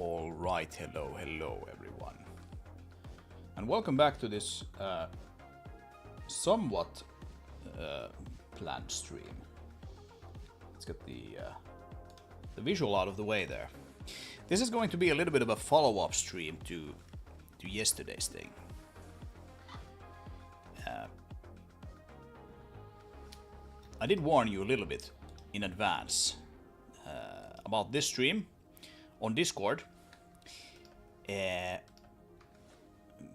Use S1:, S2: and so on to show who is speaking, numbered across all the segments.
S1: All right, hello everyone, and welcome back to this somewhat planned stream. Let's get the visual out of the way there. This is going to be a little bit of a follow-up stream to yesterday's thing. I did warn you a little bit in advance about this stream on Discord,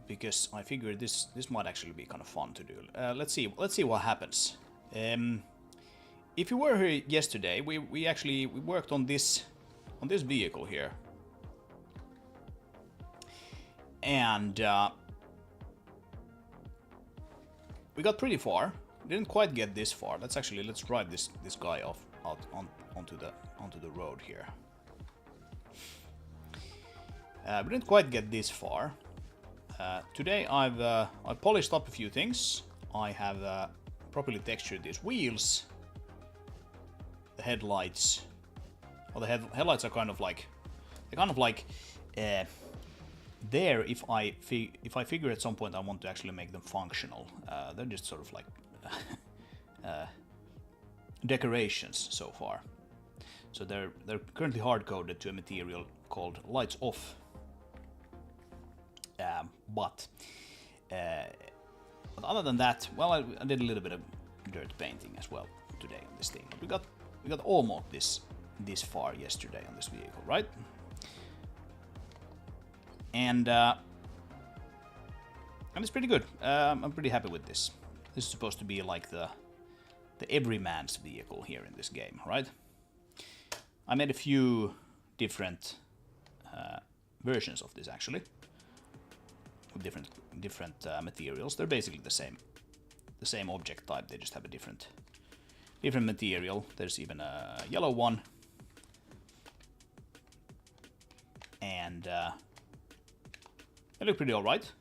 S1: because I figured this might actually be kind of fun to do. Let's see what happens. If you were here yesterday, we worked on this vehicle here, and we got pretty far. We didn't quite get this far. Let's drive this guy out onto the road here. We didn't quite get this far. Today I've polished up a few things. I have properly textured these wheels. The headlights. Well, the headlights are kind of like there if I figure at some point I want to actually make them functional. They're just sort of like decorations so far. So they're currently hard coded to a material called lights off. But other than that, well, I did a little bit of dirt painting as well today on this thing. We got almost this far yesterday on this vehicle, right? And it's pretty good. I'm pretty happy with this. This is supposed to be like the everyman's vehicle here in this game, right? I made a few different versions of this actually. With different materials. They're basically the same object type. They just have a different material. There's even a yellow one, and they look pretty all right.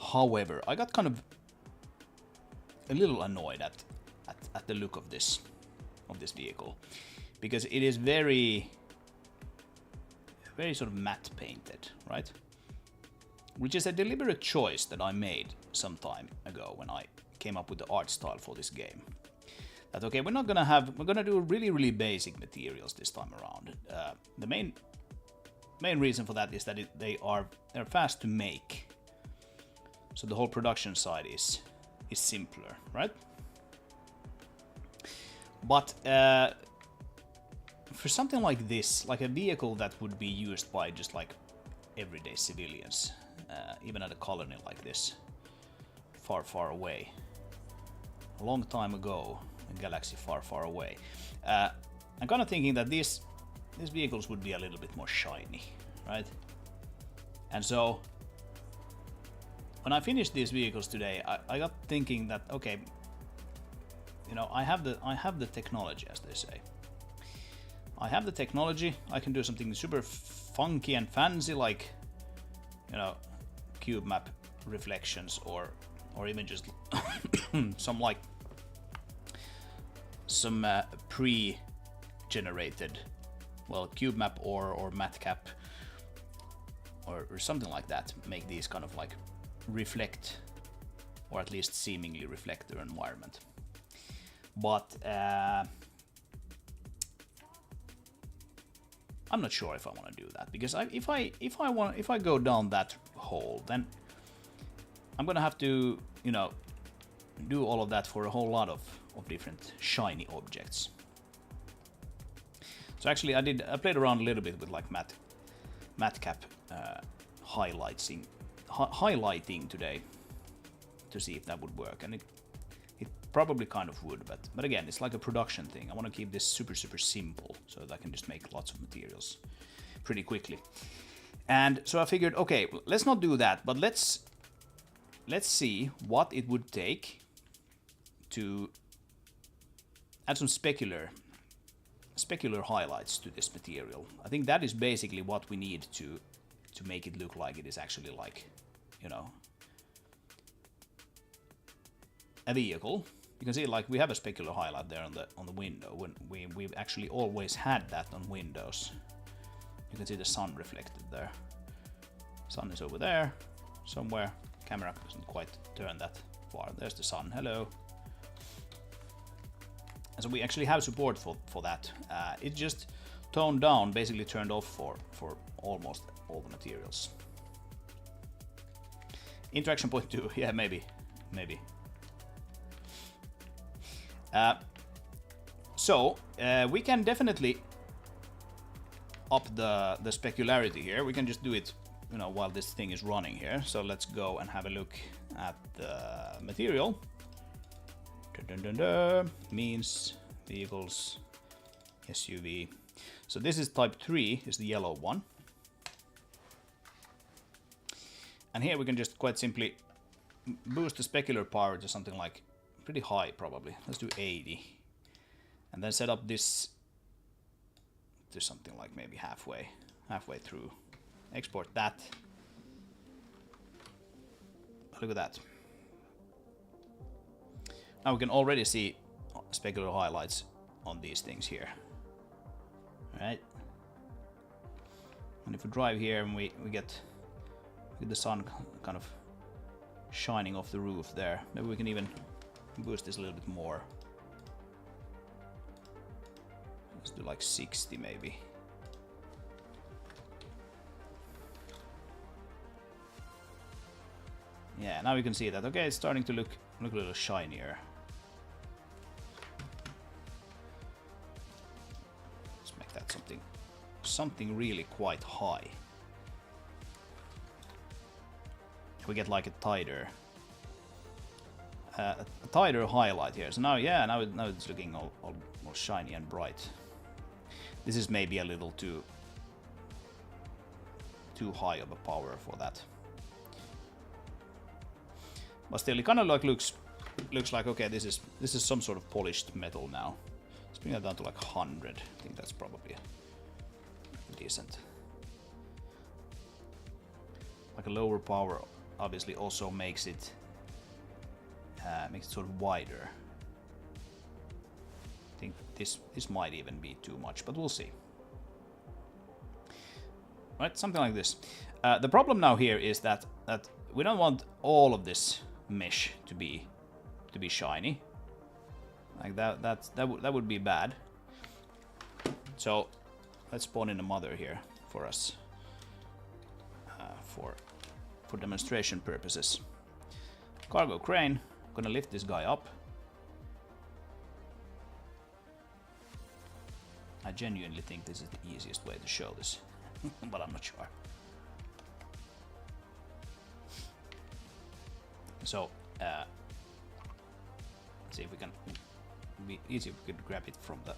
S1: However, I got kind of a little annoyed at the look of this vehicle, because it is very sort of matte painted, right? Which is a deliberate choice that I made some time ago when I came up with the art style for this game. That okay, we're gonna do really basic materials this time around. The main reason for that is that they're fast to make, so the whole production side is simpler, right? But for something like this, like a vehicle that would be used by just like everyday civilians, even at a colony like this, far away, a long time ago, a galaxy far away, I'm kind of thinking that these vehicles would be a little bit more shiny, right? And so when I finished these vehicles today, I got thinking that okay, you know, I have the technology, as they say. I have the technology. I can do something super funky and fancy, like you know, cube map reflections, or even just some pre-generated, well, cube map or matcap or something like that, make these kind of like reflect, or at least seemingly reflect their environment. But I'm not sure if I want to do that, because if I go down that hole, then I'm gonna have to, you know, do all of that for a whole lot of different shiny objects. So actually, I played around a little bit with like matcap highlighting today to see if that would work, and it probably kind of would, but again, it's like a production thing. I want to keep this super simple so that I can just make lots of materials pretty quickly. And so I figured, okay, let's not do that, but let's see what it would take to add some specular highlights to this material. I think that is basically what we need to make it look like it is actually like, you know, a vehicle. You can see like we have a specular highlight there on the window. When we've actually always had that on windows. You can see the sun reflected there. Sun is over there somewhere. Camera doesn't quite turn that far. There's the sun. Hello. And so we actually have support for that. It's just toned down, basically turned off for almost all the materials. Interaction point 2, yeah, maybe. So we can definitely up the specularity here. We can just do it, you know, while this thing is running here. So let's go and have a look at the material. Means vehicles, SUV. So this is type 3, is the yellow one. And here we can just quite simply boost the specular power to something like pretty high, probably. Let's do 80. And then set up this to something like maybe halfway through. Export that. Look at that. Now we can already see specular highlights on these things here. Alright. And if we drive here and we get the sun kind of shining off the roof there, maybe we can even boost this a little bit more. Let's do like 60 maybe. Yeah, now we can see that. Okay, it's starting to look a little shinier. Let's make that something really quite high. We get like a tighter highlight here. So now, yeah, now it's looking all shiny and bright. This is maybe a little too high of a power for that. But still, it kind of like looks like, okay, this is some sort of polished metal now. Let's bring that down to like 100. I think that's probably decent. Like a lower power obviously also makes it sort of wider. I think this might even be too much, but we'll see. Right, something like this. The problem now here is that we don't want all of this mesh to be shiny. Like that would be bad. So let's spawn in a mother here for us for demonstration purposes. Cargo crane. Gonna lift this guy up. I genuinely think this is the easiest way to show this, but I'm not sure. So, let's see if we can. It'd be easy if we could grab it from the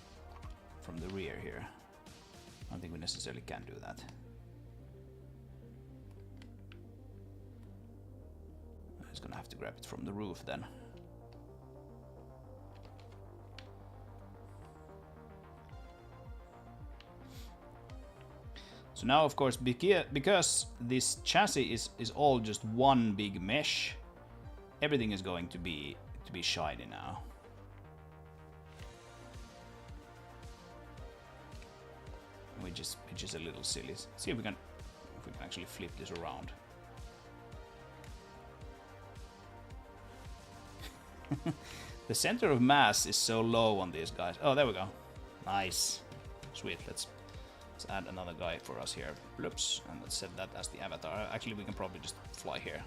S1: rear here. I don't think we necessarily can do that. I'm just gonna have to grab it from the roof then. So So now, of course, because this chassis is all just one big mesh, everything is going to be shiny now. Which is a little silly. Let's see if we can actually flip this around. The center of mass is so low on these guys. Oh, there we go. Nice. Sweet. Let's add another guy for us here. Bloops. And let's set that as the avatar. Actually, we can probably just fly here.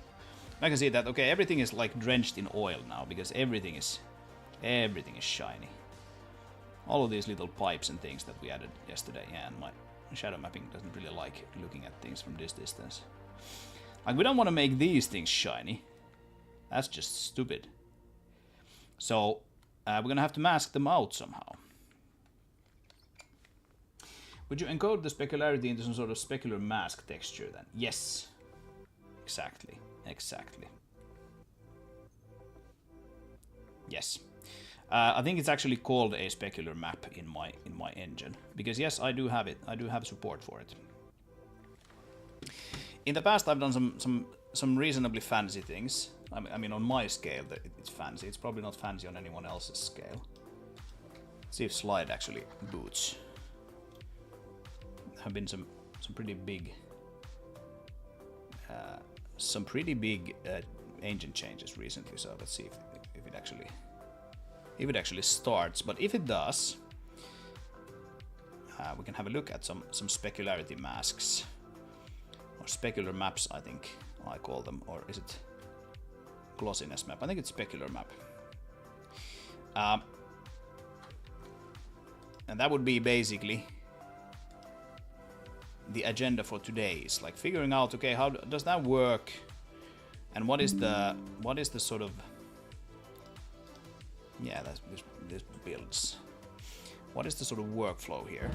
S1: I can see that, okay, everything is like drenched in oil now because everything is shiny. All of these little pipes and things that we added yesterday. Yeah, and my shadow mapping doesn't really like looking at things from this distance. Like, we don't want to make these things shiny. That's just stupid. So, we're gonna have to mask them out somehow. Would you encode the specularity into some sort of specular mask texture then? Yes. Exactly. Exactly. Yes. I think it's actually called a specular map in my engine. Because yes, I do have it. I do have support for it. In the past I've done some reasonably fancy things. I mean on my scale it's fancy. It's probably not fancy on anyone else's scale. Let's see if Slide actually boots. There have been some pretty big engine changes recently, so let's see if it actually starts. But if it does, we can have a look at some specularity masks or specular maps, I think I call them, or is it glossiness map? I think it's specular map. And that would be basically the agenda for today, is like figuring out, okay, how does that work, and what is the sort of, yeah, this builds. What is the sort of workflow here?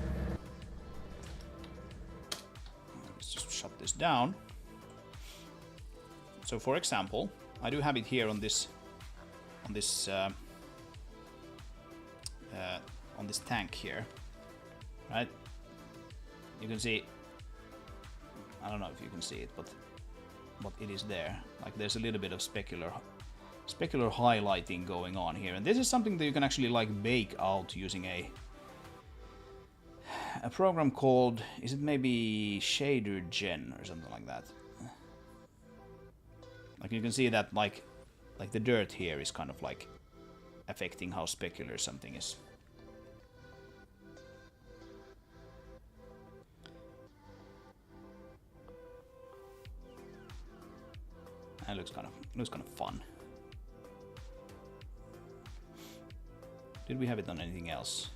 S1: Let's just shut this down. So, for example, I do have it here on this tank here, right? You can see. I don't know if you can see it, but it is there. Like, there's a little bit of specular highlighting going on here, and this is something that you can actually like bake out using a program called, is it maybe Shader Gen or something like that? Like, you can see that like the dirt here is kind of like affecting how specular something is. It looks kind of fun. Did we have it on anything else?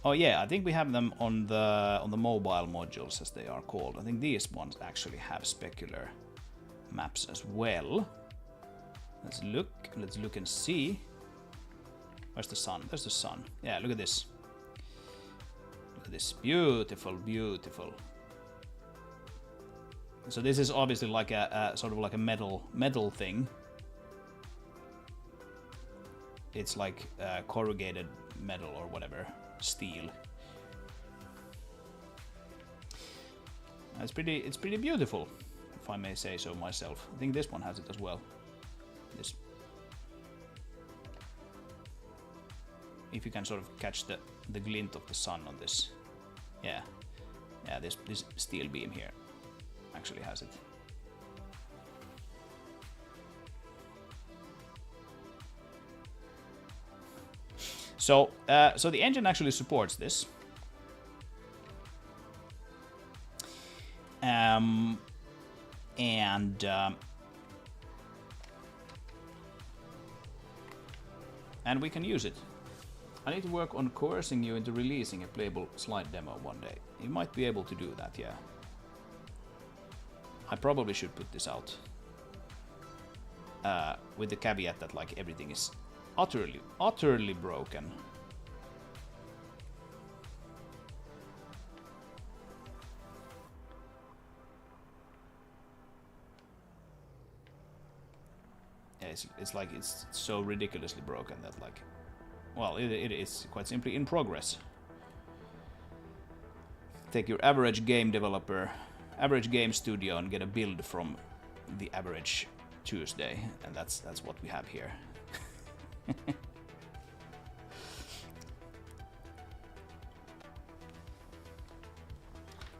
S1: Oh yeah, I think we have them on the mobile modules, as they are called. I think these ones actually have specular maps as well. Let's look and see. Where's the sun? There's the sun. Yeah, look at this. Look at this. Beautiful, beautiful. So this is obviously like a sort of like a metal thing. It's like corrugated metal or whatever, steel. It's pretty beautiful, if I may say so myself. I think this one has it as well. This, if you can sort of catch the glint of the sun on this, yeah, this steel beam here actually has it. So the engine actually supports this. And we can use it. I need to work on coercing you into releasing a playable Slide demo one day. You might be able to do that, yeah. I probably should put this out with the caveat that like everything is utterly broken. Yeah, it's like it's so ridiculously broken that like, well, it is quite simply in progress. take your average game developer, average game studio, and get a build from the average Tuesday, and that's what we have here.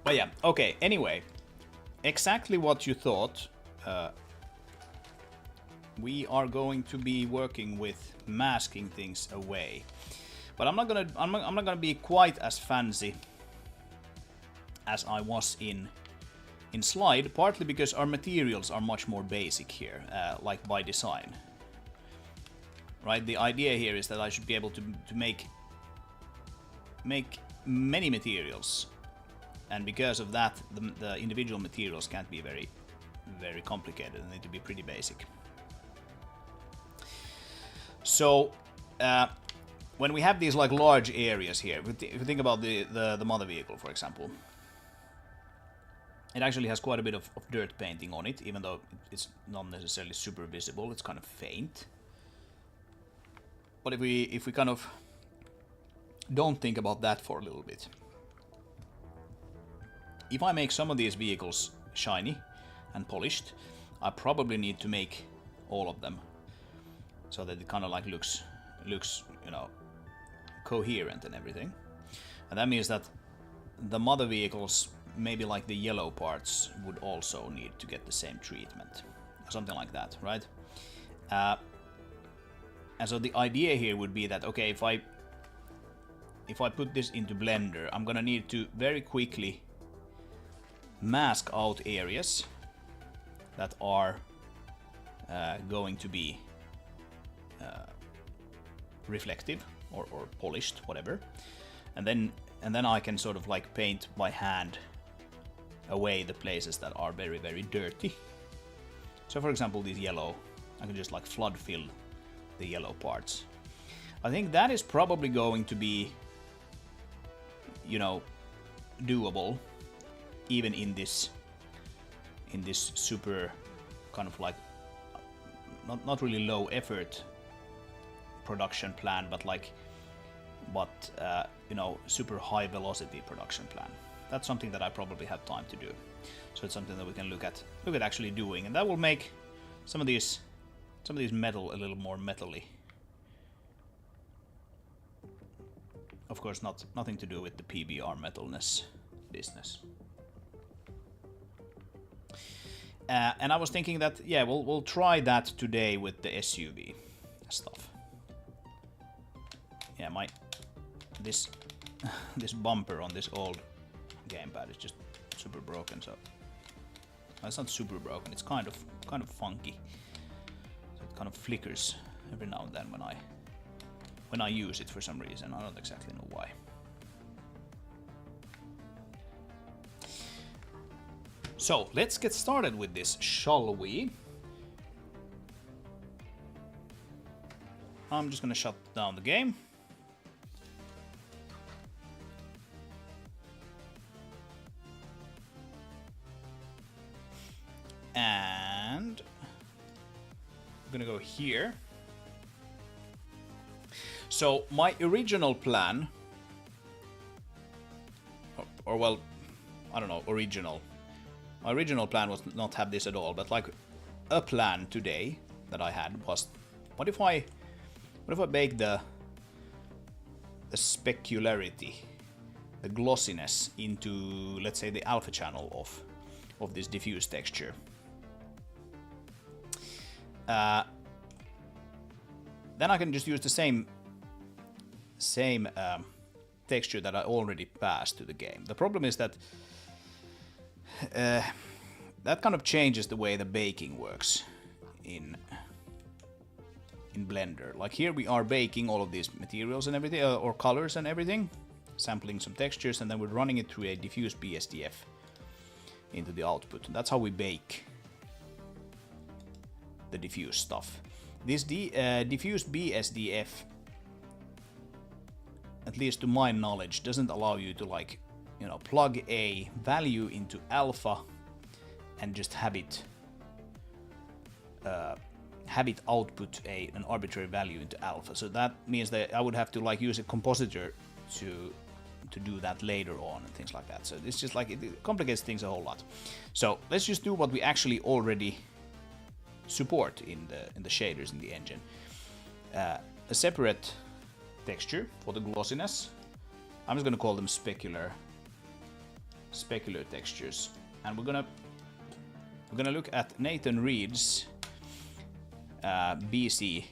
S1: But yeah, okay, anyway, exactly what you thought. We are going to be working with masking things away, but I'm not gonna be quite as fancy as I was in Slide, partly because our materials are much more basic here, like by design. Right, the idea here is that I should be able to make many materials, and because of that, the individual materials can't be very, very complicated. They need to be pretty basic. So, when we have these like large areas here, if you think about the mother vehicle, for example, it actually has quite a bit of dirt painting on it, even though it's not necessarily super visible. It's kind of faint. But if we kind of don't think about that for a little bit, if I make some of these vehicles shiny and polished, I probably need to make all of them so that it kind of like looks, you know, coherent and everything. And that means that the mother vehicles, maybe like the yellow parts, would also need to get the same treatment, something like that, right? And so the idea here would be that, okay, if I put this into Blender, I'm gonna need to very quickly mask out areas that are going to be reflective or polished, whatever, and then I can sort of like paint by hand away the places that are very, very dirty. So for example, these yellow, I can just like flood fill the yellow parts. I think that is probably going to be, you know, doable even in this super kind of like not really low effort production plan, but you know, super high velocity production plan. That's something that I probably have time to do. So it's something that we can look at actually doing, and that will make some of these metal a little more metally. Of course, nothing to do with the PBR metalness business. And I was thinking that, yeah, we'll try that today with the SUV stuff. Yeah, this bumper on this old gamepad is just super broken. So it's not super broken. It's kind of funky. So it kind of flickers every now and then when I use it for some reason. I don't exactly know why. So let's get started with this, shall we? I'm just gonna shut down the game. And I'm gonna go here. So my original plan, or well, I don't know, original. My original plan was not have this at all, but like a plan today that I had was, what if I bake the specularity, the glossiness into, let's say, the alpha channel of this diffuse texture. Then I can just use the same texture that I already passed to the game. The problem is that that kind of changes the way the baking works in Blender. Like here we are baking all of these materials and everything, or colors and everything, sampling some textures, and then we're running it through a diffuse BSDF into the output. That's how we bake the diffuse stuff. This diffuse BSDF, at least to my knowledge, doesn't allow you to, like, you know, plug a value into alpha and just have it output an arbitrary value into alpha. So that means that I would have to, like, use a compositor to to do that later on and things like that. So it's just like it complicates things a whole lot. So let's just do what we actually already support in the shaders in the engine. A separate texture for the glossiness. I'm just gonna call them specular textures, and we're gonna look at Nathan Reed's BC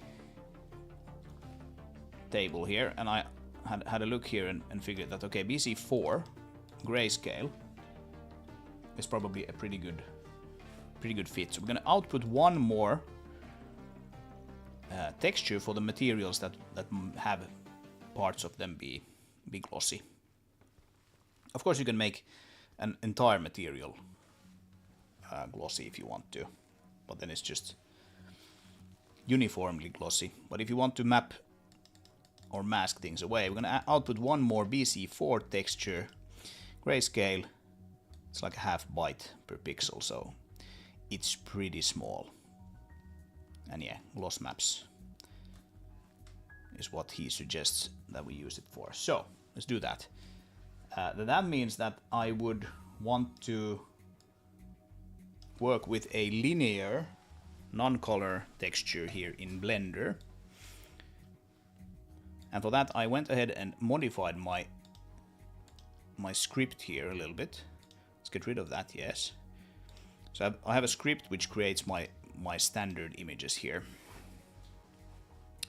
S1: table here, and I had a look here and figured that okay, BC4 grayscale is probably a pretty good fit. So we're gonna output one more texture for the materials that have parts of them be glossy. Of course, you can make an entire material glossy if you want to, but then it's just uniformly glossy. But if you want to map or mask things away, we're gonna output one more BC4 texture, grayscale. It's like a half byte per pixel, so it's pretty small. And yeah, gloss maps is what he suggests that we use it for. So let's do that. That means that I would want to work with a linear non-color texture here in Blender. And for that I went ahead and modified my script here a little bit. Let's get rid of that, yes. So I have a script which creates my standard images here.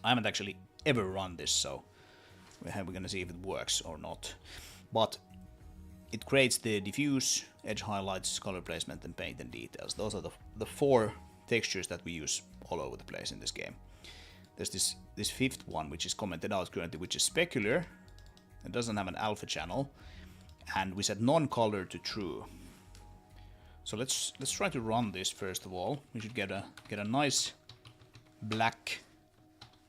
S1: I haven't actually ever run this, so we're gonna see if it works or not. But it creates the diffuse, edge highlights, color placement, and paint and details. Those are the four textures that we use all over the place in this game. There's this fifth one which is commented out currently, which is specular. It doesn't have an alpha channel, and we set non-color to true. So let's try to run this first of all. We should get a nice black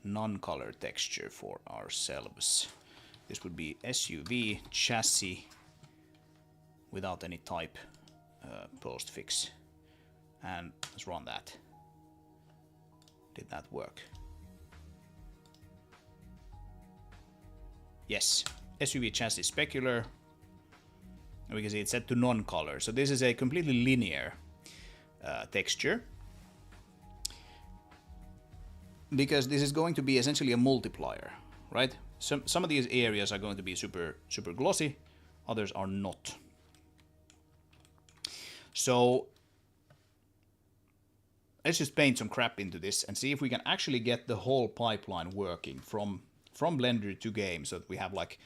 S1: non-color texture for ourselves. This would be SUV chassis without any type postfix. And let's run that. Did that work? Yes, SUV chassis specular. And we can see it's set to non-color. So this is a completely linear texture, because this is going to be essentially a multiplier, right? Some of these areas are going to be super glossy, others are not. So let's just paint some crap into this and see if we can actually get the whole pipeline working from Blender to game, so that we have like,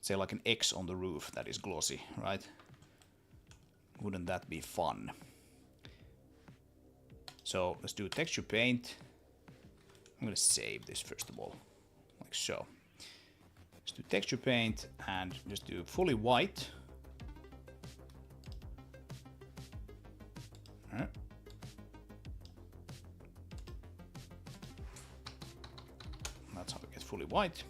S1: say, like an X on the roof that is glossy, right? Wouldn't that be fun? So let's do texture paint. I'm gonna save this first of all, like so. Let's do texture paint and just do fully white. All right. That's how we get fully white.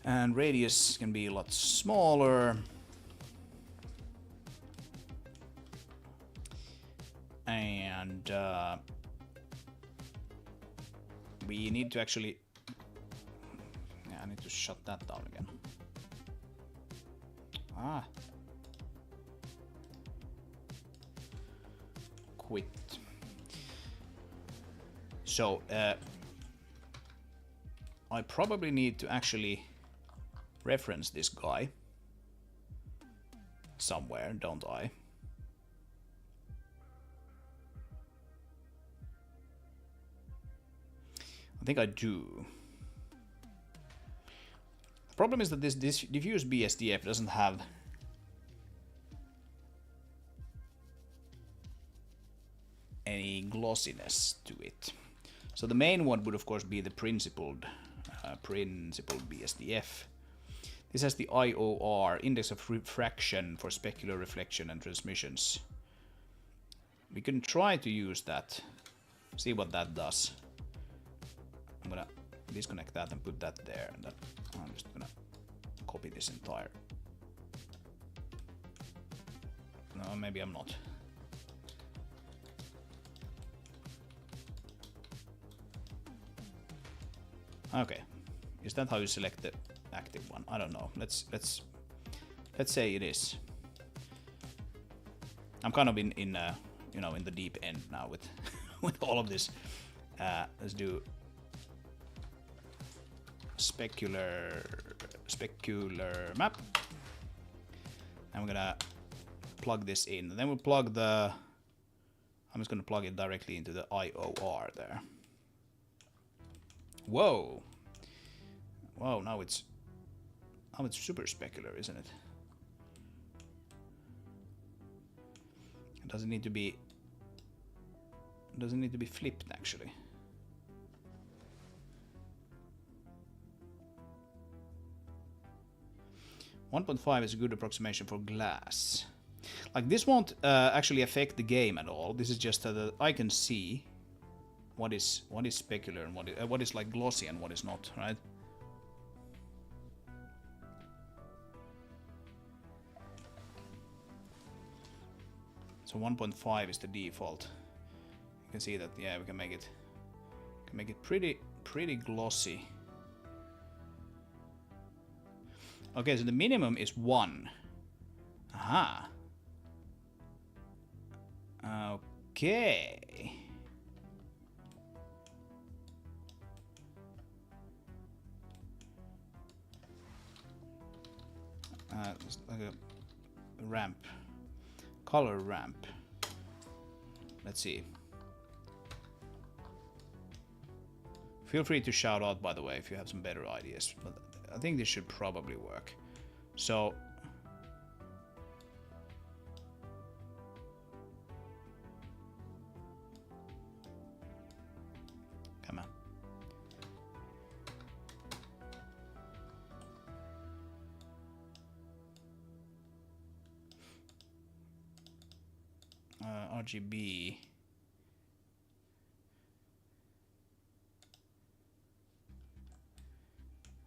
S1: And radius can be a lot smaller. And we need to actually... Yeah, I need to shut that down again. Ah. Quit. So, I probably need to actually reference this guy somewhere, don't I? I think I do. The problem is that this diffuse BSDF doesn't have any glossiness to it. So the main one would of course be the principled BSDF. This has the IOR, index of refraction, for specular reflection and transmissions. We can try to use that, see what that does. I'm gonna disconnect that and put that there, and then I'm just gonna copy this entire. No, maybe I'm not. Okay, is that how you select the active one. I don't know. Let's say it is. I'm kind of in you know, in the deep end now with with all of this. Let's do specular map. I'm gonna plug this in. And then we'll plug the. I'm just gonna plug it directly into the IOR there. Whoa! Whoa! Now it's super specular, isn't it? It doesn't need to be. It doesn't need to be flipped actually. .5 is a good approximation for glass. Like this won't actually affect the game at all. This is just that I can see what is specular and what is like glossy and what is not, right? So 1.5 is the default. You can see that, yeah, we can make it pretty glossy. Okay, so the minimum is 1. Aha. Okay. It's like a ramp. Color ramp. Let's see. Feel free to shout out, by the way, if you have some better ideas. But I think this should probably work. So come on. RGB.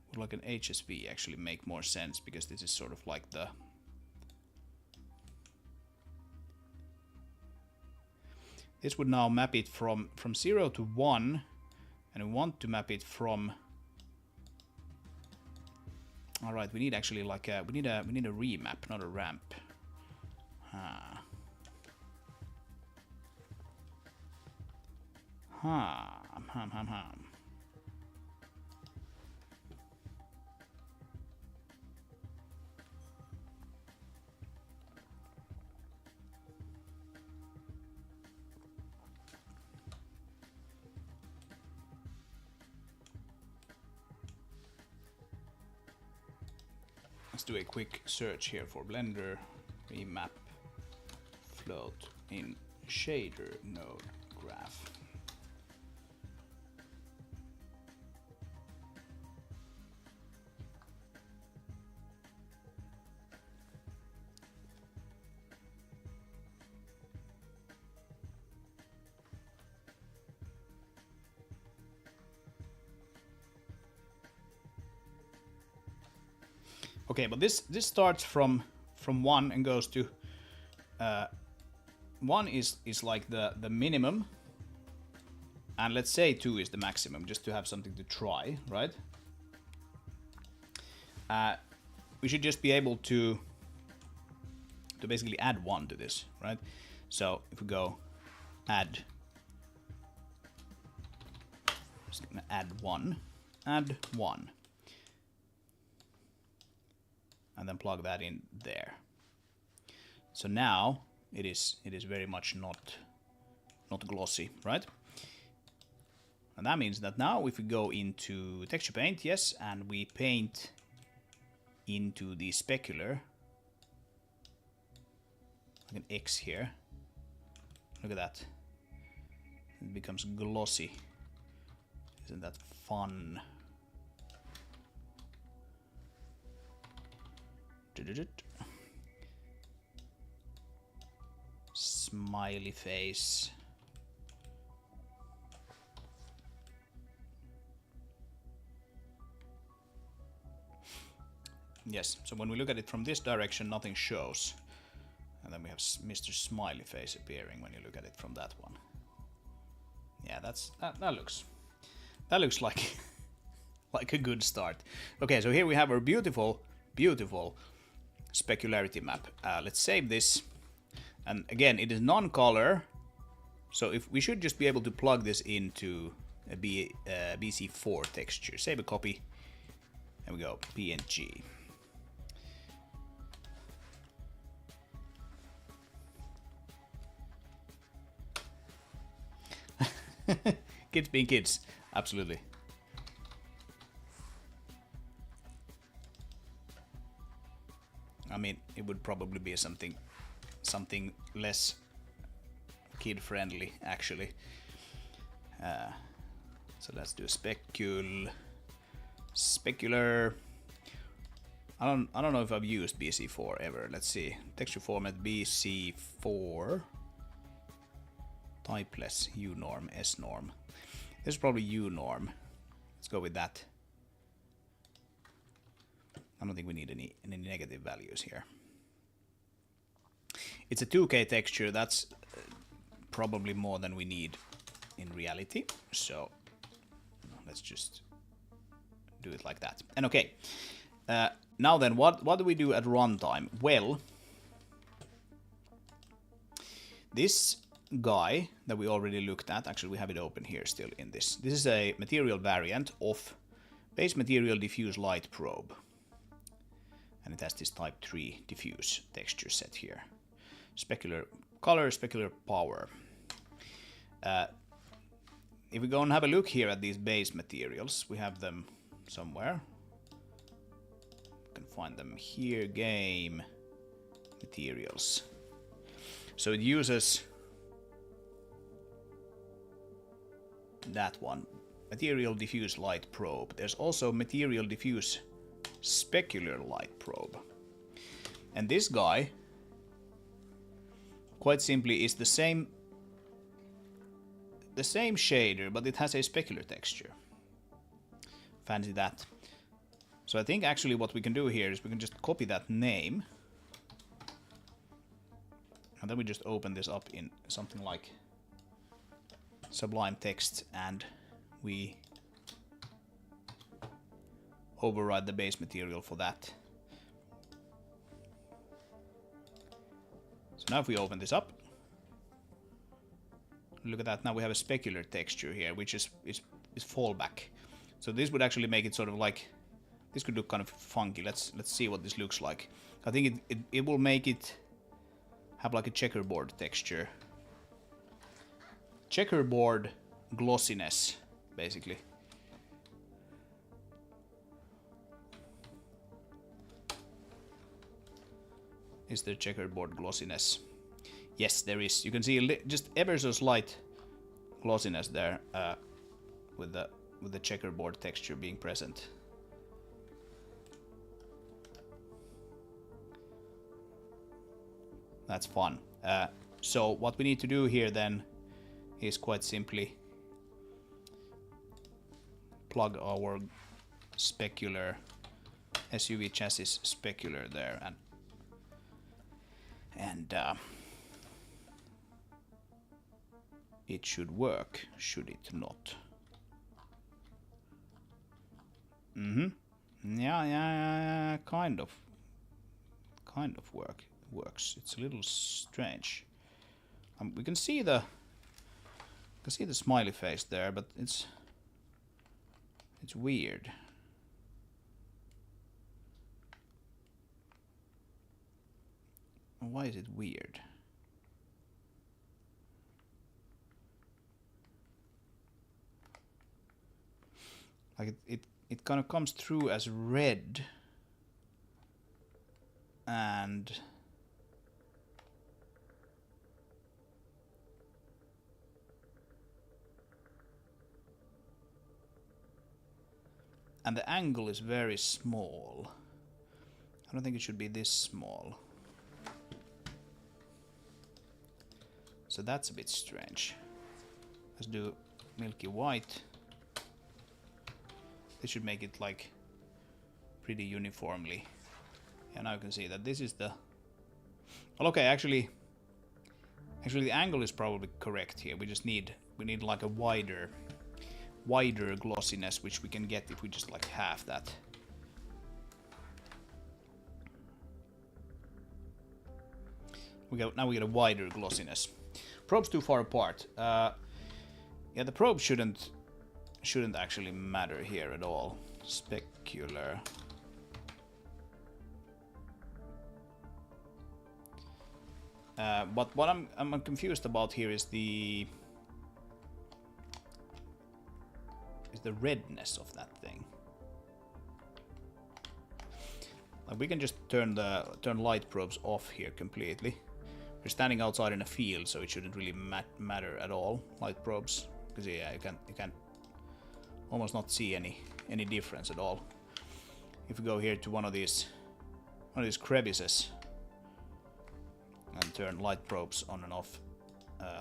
S1: Would like an HSV actually make more sense, because this is sort of like the this would now map it from 0 to 1, and we want to map it from. All right, we need actually like a we need a remap, not a ramp. Let's do a quick search here for Blender remap float in shader node graph. Okay, but this starts from 1 and goes to 1 is like the minimum, and let's say 2 is the maximum, just to have something to try, right? We should just be able to basically add 1 to this, right? So if we go add, just gonna add 1, and then plug that in there. So now it is very much not glossy, right? And that means that now if we go into texture paint, yes, and we paint into the specular, like an X here, look at that, it becomes glossy. Isn't that fun? Smiley face. Yes, so when we look at it from this direction, nothing shows. And then we have Mr. Smiley face appearing when you look at it from that one. Yeah, that looks like like a good start. Okay, so here we have our beautiful, beautiful specularity map. Let's save this. And again, it is non-color. So if we should just be able to plug this into a BC4 texture. Save a copy. There we go, PNG. Kids being kids, absolutely. I mean, it would probably be something less kid-friendly, actually. So let's do specular. I don't know if I've used BC4 ever. Let's see. Texture format BC4. Typeless unorm, snorm. This is probably unorm. Let's go with that. I don't think we need any negative values here. It's a 2K texture. That's probably more than we need in reality. So let's just do it like that. And okay. Now then, what do we do at runtime? Well, this guy that we already looked at, actually we have it open here still in this. This is a material variant of base material diffuse light probe. And it has this type 3 diffuse texture set here. Specular color, specular power. If we go and have a look here at these base materials, we have them somewhere. You can find them here, game materials. So it uses that one, material diffuse light probe. There's also material diffuse specular light probe. And this guy, quite simply, is the same shader, but it has a specular texture. Fancy that. So I think actually what we can do here is we can just copy that name. And then we just open this up in something like Sublime Text, and we override the base material for that. So now if we open this up, look at that. Now we have a specular texture here, which is fallback. So this would actually make it sort of like, this could look kind of funky. Let's see what this looks like. I think it will make it have like a checkerboard texture. Checkerboard glossiness, basically. Is there checkerboard glossiness? Yes, there is. You can see just ever so slight glossiness there with the checkerboard texture being present. That's fun. So what we need to do here then is quite simply plug our specular SUV chassis specular there, and it should work, should it not? Yeah, kind of works. It's a little strange. We can see the smiley face there, but it's weird. Why is it weird? Like it kind of comes through as red, and the angle is very small. I don't think it should be this small. So that's a bit strange. Let's do milky white. This should make it like pretty uniformly. Yeah, now you can see that this is the... Well, okay, actually the angle is probably correct here. We need like a wider wider glossiness, which we can get if we just like half that. Now we get a wider glossiness. Probe's too far apart. Yeah, the probe shouldn't actually matter here at all. Specular. But what I'm confused about here is the redness of that thing. Like we can just turn light probes off here completely. We're standing outside in a field, so it shouldn't really matter at all. Light probes, because yeah, you can almost not see any difference at all. If we go here to one of these crevices and turn light probes on and off,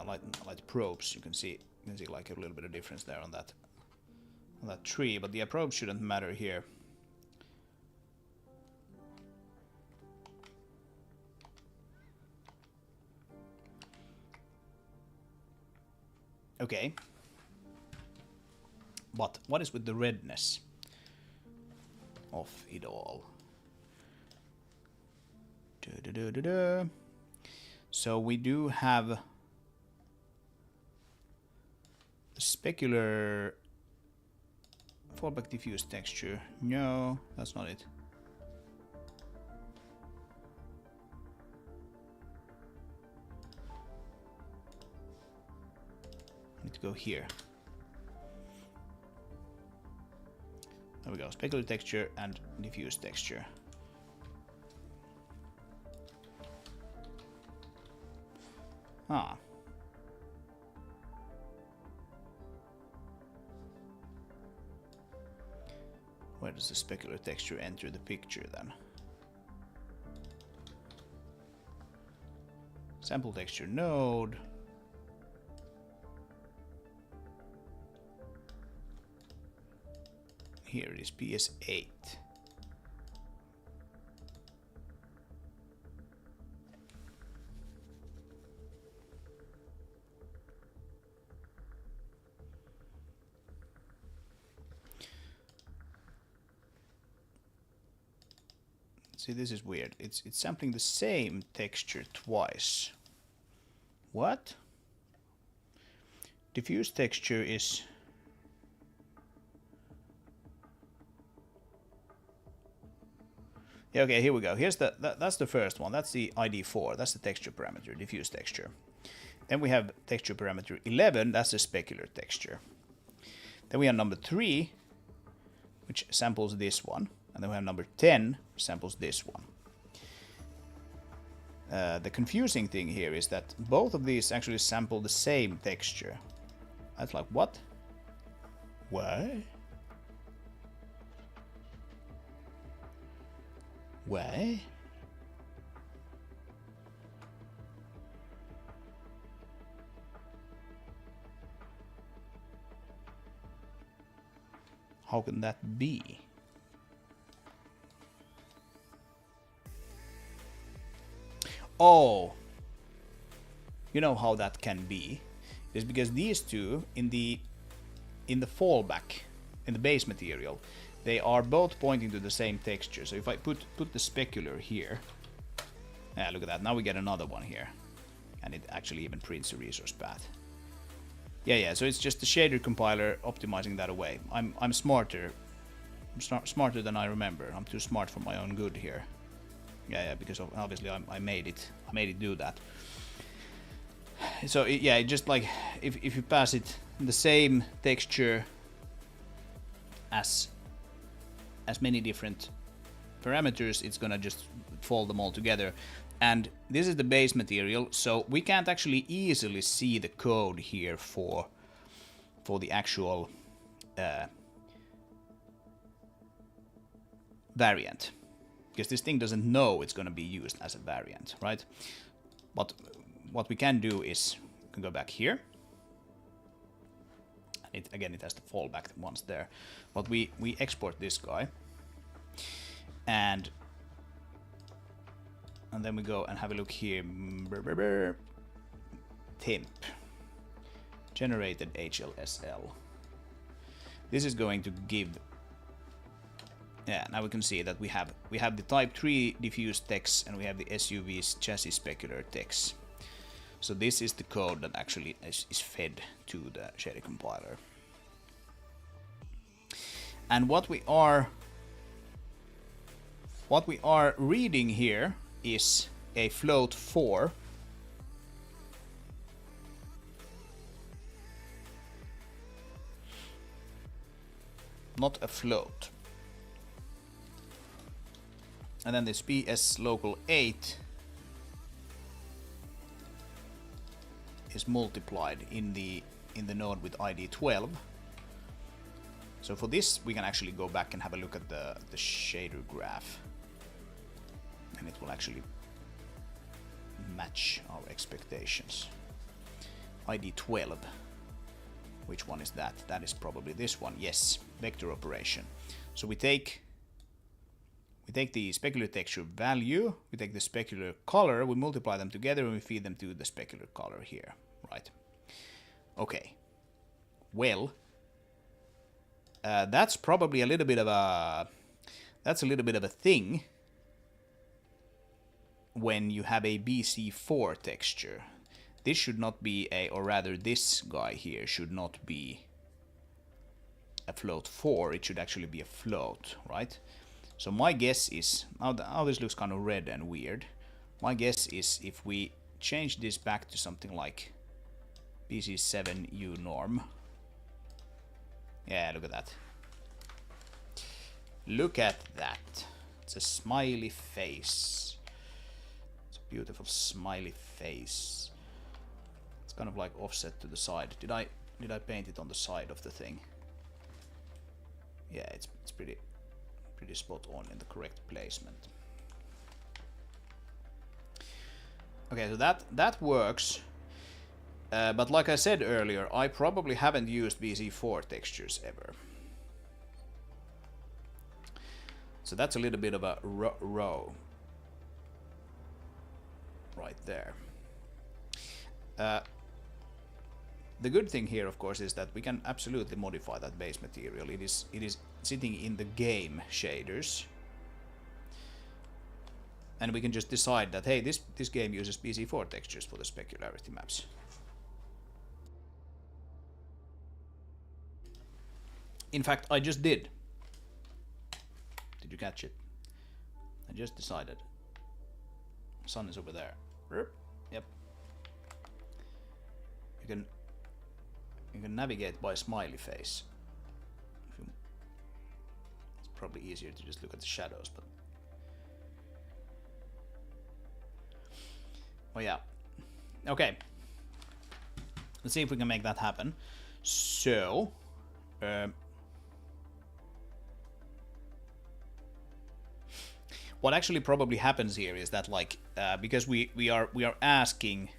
S1: light probes, you can see like a little bit of difference there on that tree. But the probe shouldn't matter here. Okay. But what is with the redness of it all? So we do have the specular fallback diffuse texture. No, that's not it. I need to go here. There we go. Specular texture and diffuse texture. Ah. Where does the specular texture enter the picture then? Sample texture node. Here it is, PS8. See, this is weird. It's sampling the same texture twice. What? Diffuse texture is... Yeah, okay, here we go. Here's that's the first one. That's the ID4. That's the texture parameter, diffuse texture. Then we have texture parameter 11. That's the specular texture. Then we have number 3, which samples this one. And then we have number 10, which samples this one. The confusing thing here is that both of these actually sample the same texture. That's like, what? Why? Why? How can that be? Oh, you know how that can be. It's because these two in the fallback, in the base material, they are both pointing to the same texture. So if I put the specular here, yeah, look at that. Now we get another one here, and it actually even prints a resource path. Yeah. So it's just the shader compiler optimizing that away. I'm smarter. I'm smarter than I remember. I'm too smart for my own good here. Yeah, because obviously I made it do that. So yeah, just like if you pass it the same texture as many different parameters, it's gonna just fold them all together. And this is the base material, so we can't actually easily see the code here for the actual variant, because this thing doesn't know it's going to be used as a variant, right? But what we can do is we can go back here. It has the fallback once there, but we export this guy, and then we go and have a look here. Temp generated HLSL. this is going to give... Yeah, now we can see that we have the Type 3 diffuse text and we have the SUV's chassis specular text. So this is the code that actually is fed to the shader compiler. And what we are reading here is a float 4. Not a float. And then this PS local 8 is multiplied in the node with ID 12. So for this we can actually go back and have a look at the shader graph, and it will actually match our expectations. ID 12. Which one is that? That is probably this one. Yes, vector operation. So we take the specular texture value, we take the specular color, we multiply them together, and we feed them to the specular color here, right? Okay. Well, that's probably a little bit of a thing when you have a BC4 texture. This should not be a, or rather this guy here should not be a float 4, it should actually be a float, right? So my guess is, now this looks kind of red and weird, my guess is if we change this back to something like BC7U norm. Yeah, look at that. Look at that. It's a smiley face. It's a beautiful smiley face. It's kind of like offset to the side. Did I paint it on the side of the thing? Yeah, it's pretty spot on in the correct placement. Okay, so that works. But like I said earlier, I probably haven't used BC4 textures ever. So that's a little bit of a row right there. The good thing here, of course, is that we can absolutely modify that base material. It is sitting in the game shaders, and we can just decide that, hey, this game uses BC4 textures for the specularity maps. In fact, I just did. Did you catch it? I just decided. Sun is over there. Yep. You can navigate by smiley face. It's probably easier to just look at the shadows, but oh yeah. Okay. Let's see if we can make that happen. So, what actually probably happens here is that, like, because we are asking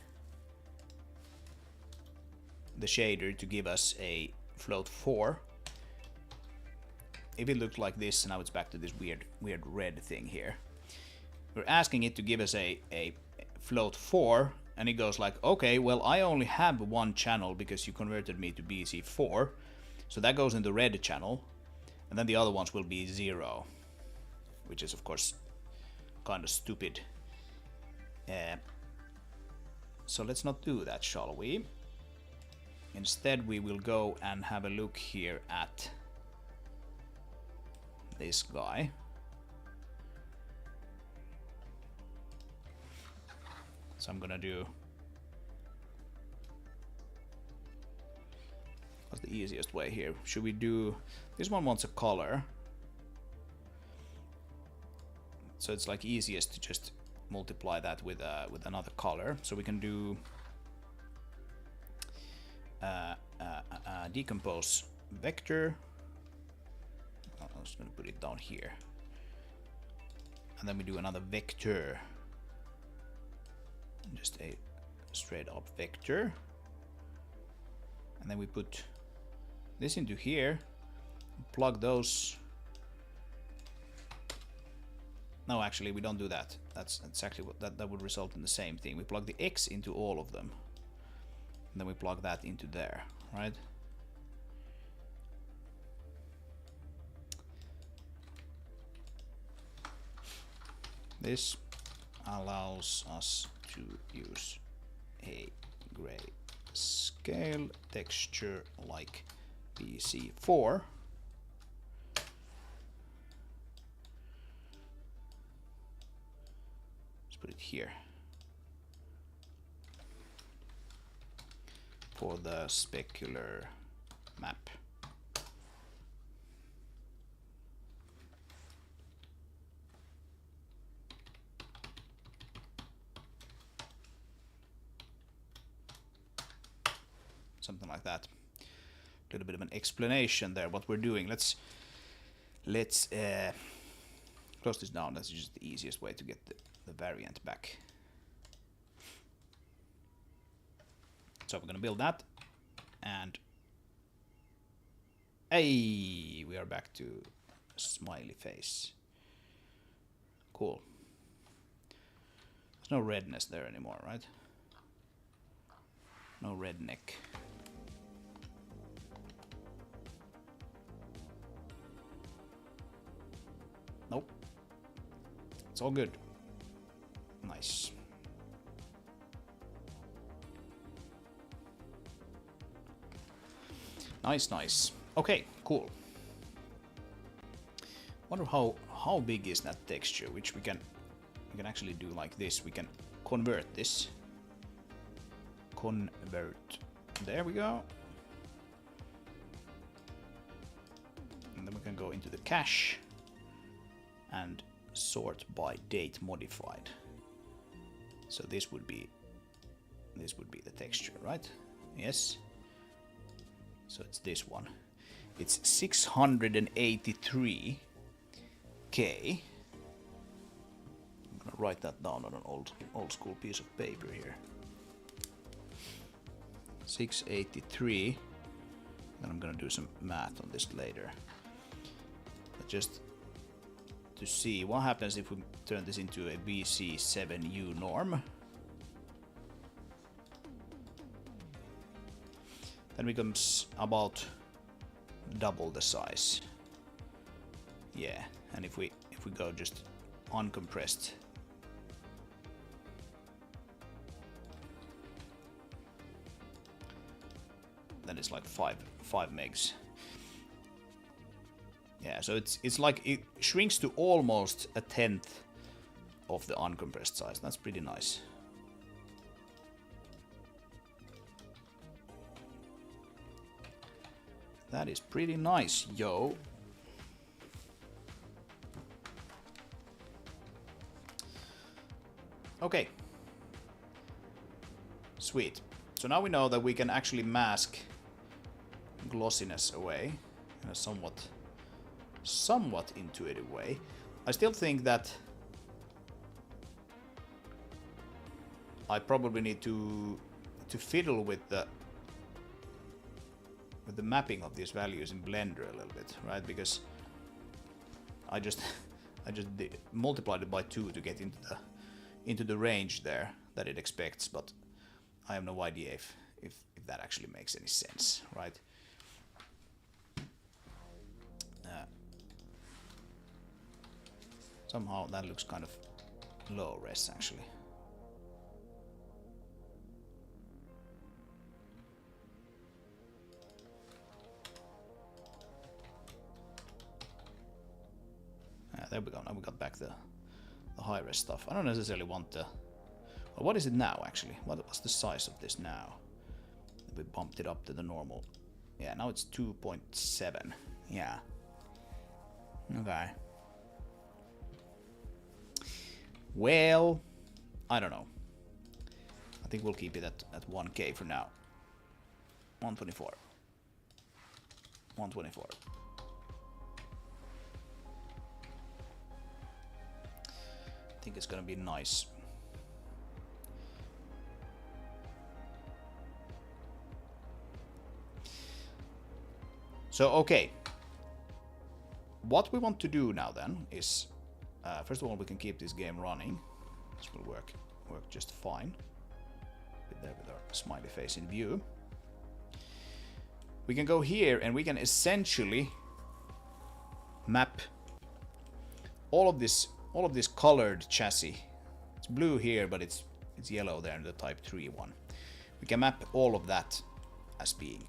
S1: the shader to give us a float 4. If it looked like this, now it's back to this weird red thing here. We're asking it to give us a float 4, and it goes like, okay, well, I only have one channel because you converted me to BC4, so that goes in the red channel, and then the other ones will be 0, which is of course kind of stupid. So let's not do that, shall we? Instead, we will go and have a look here at this guy. So I'm gonna do... What's the easiest way here? Should we do... This one wants a color. So it's like easiest to just multiply that with another color. So we can do... decompose vector. I'm just going to put it down here, and then we do another vector, just a straight up vector, and then we put this into here, plug those. No, actually we don't do that. That's exactly what that would result in the same thing. We plug the X into all of them, and then we plug that into there, right? This allows us to use a gray scale texture like BC4. Let's put it here for the specular map. Something like that. A little bit of an explanation there what we're doing. Let's close this down. That's just the easiest way to get the variant back. So we're gonna build that, and hey, we are back to smiley face. Cool. There's no redness there anymore, right? No redneck. Nope. It's all good. Nice. Nice, nice. Okay, cool. Wonder how big is that texture, which we can actually do like this. We can convert this. Convert. There we go. And then we can go into the cache and sort by date modified. So this would be the texture, right? Yes. So it's this one. It's 683K. I'm gonna write that down on an old school piece of paper here. 683. Then I'm gonna do some math on this later. But just to see what happens if we turn this into a BC7U norm. Then becomes about double the size. Yeah, and if we go just uncompressed, then it's like 5 megs. Yeah, so it's like it shrinks to almost a tenth of the uncompressed size. That's pretty nice. That is pretty nice, yo. Okay. Sweet. So now we know that we can actually mask glossiness away in a somewhat intuitive way. I still think that I probably need to fiddle with the mapping of these values in Blender a little bit, right? Because I just multiplied it by 2 to get into the range there that it expects, but I have no idea if that actually makes any sense, right? Somehow that looks kind of low res actually. There we go. Now we got back the high res stuff. I don't necessarily want the. Well, what is it now actually? What's the size of this now? We bumped it up to the normal. Yeah, now it's 2.7. Yeah. Okay. Well, I don't know. I think we'll keep it at 1K for now. 124. 124. I think it's gonna be nice. So, okay. What we want to do now then is, first of all, we can keep this game running. This will work just fine. There with our smiley face in view. We can go here and we can essentially map all of this all of this colored chassis. It's blue here, but it's yellow there in the Type 3 one. We can map all of that as being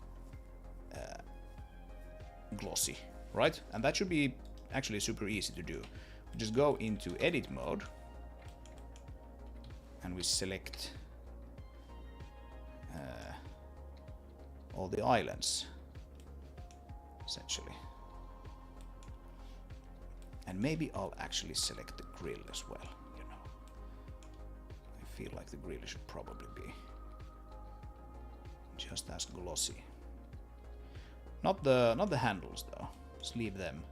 S1: glossy, right? And that should be actually super easy to do. We just go into edit mode and we select all the islands, essentially. And maybe I'll actually select the grill as well, you know. I feel like the grill should probably be just as glossy. Not the handles though. Just leave them.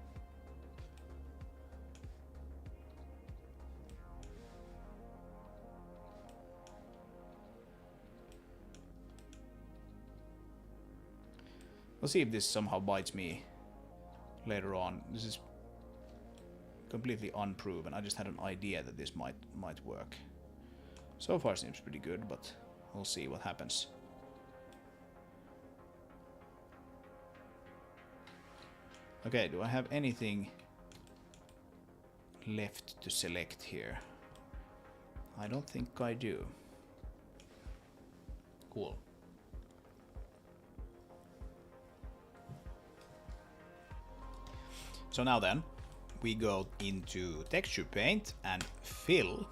S1: We'll see if this somehow bites me later on. This is completely unproven. I just had an idea that this might work. So far seems pretty good, but we'll see what happens. Okay, do I have anything left to select here? I don't think I do. Cool. So now then, we go into texture paint and fill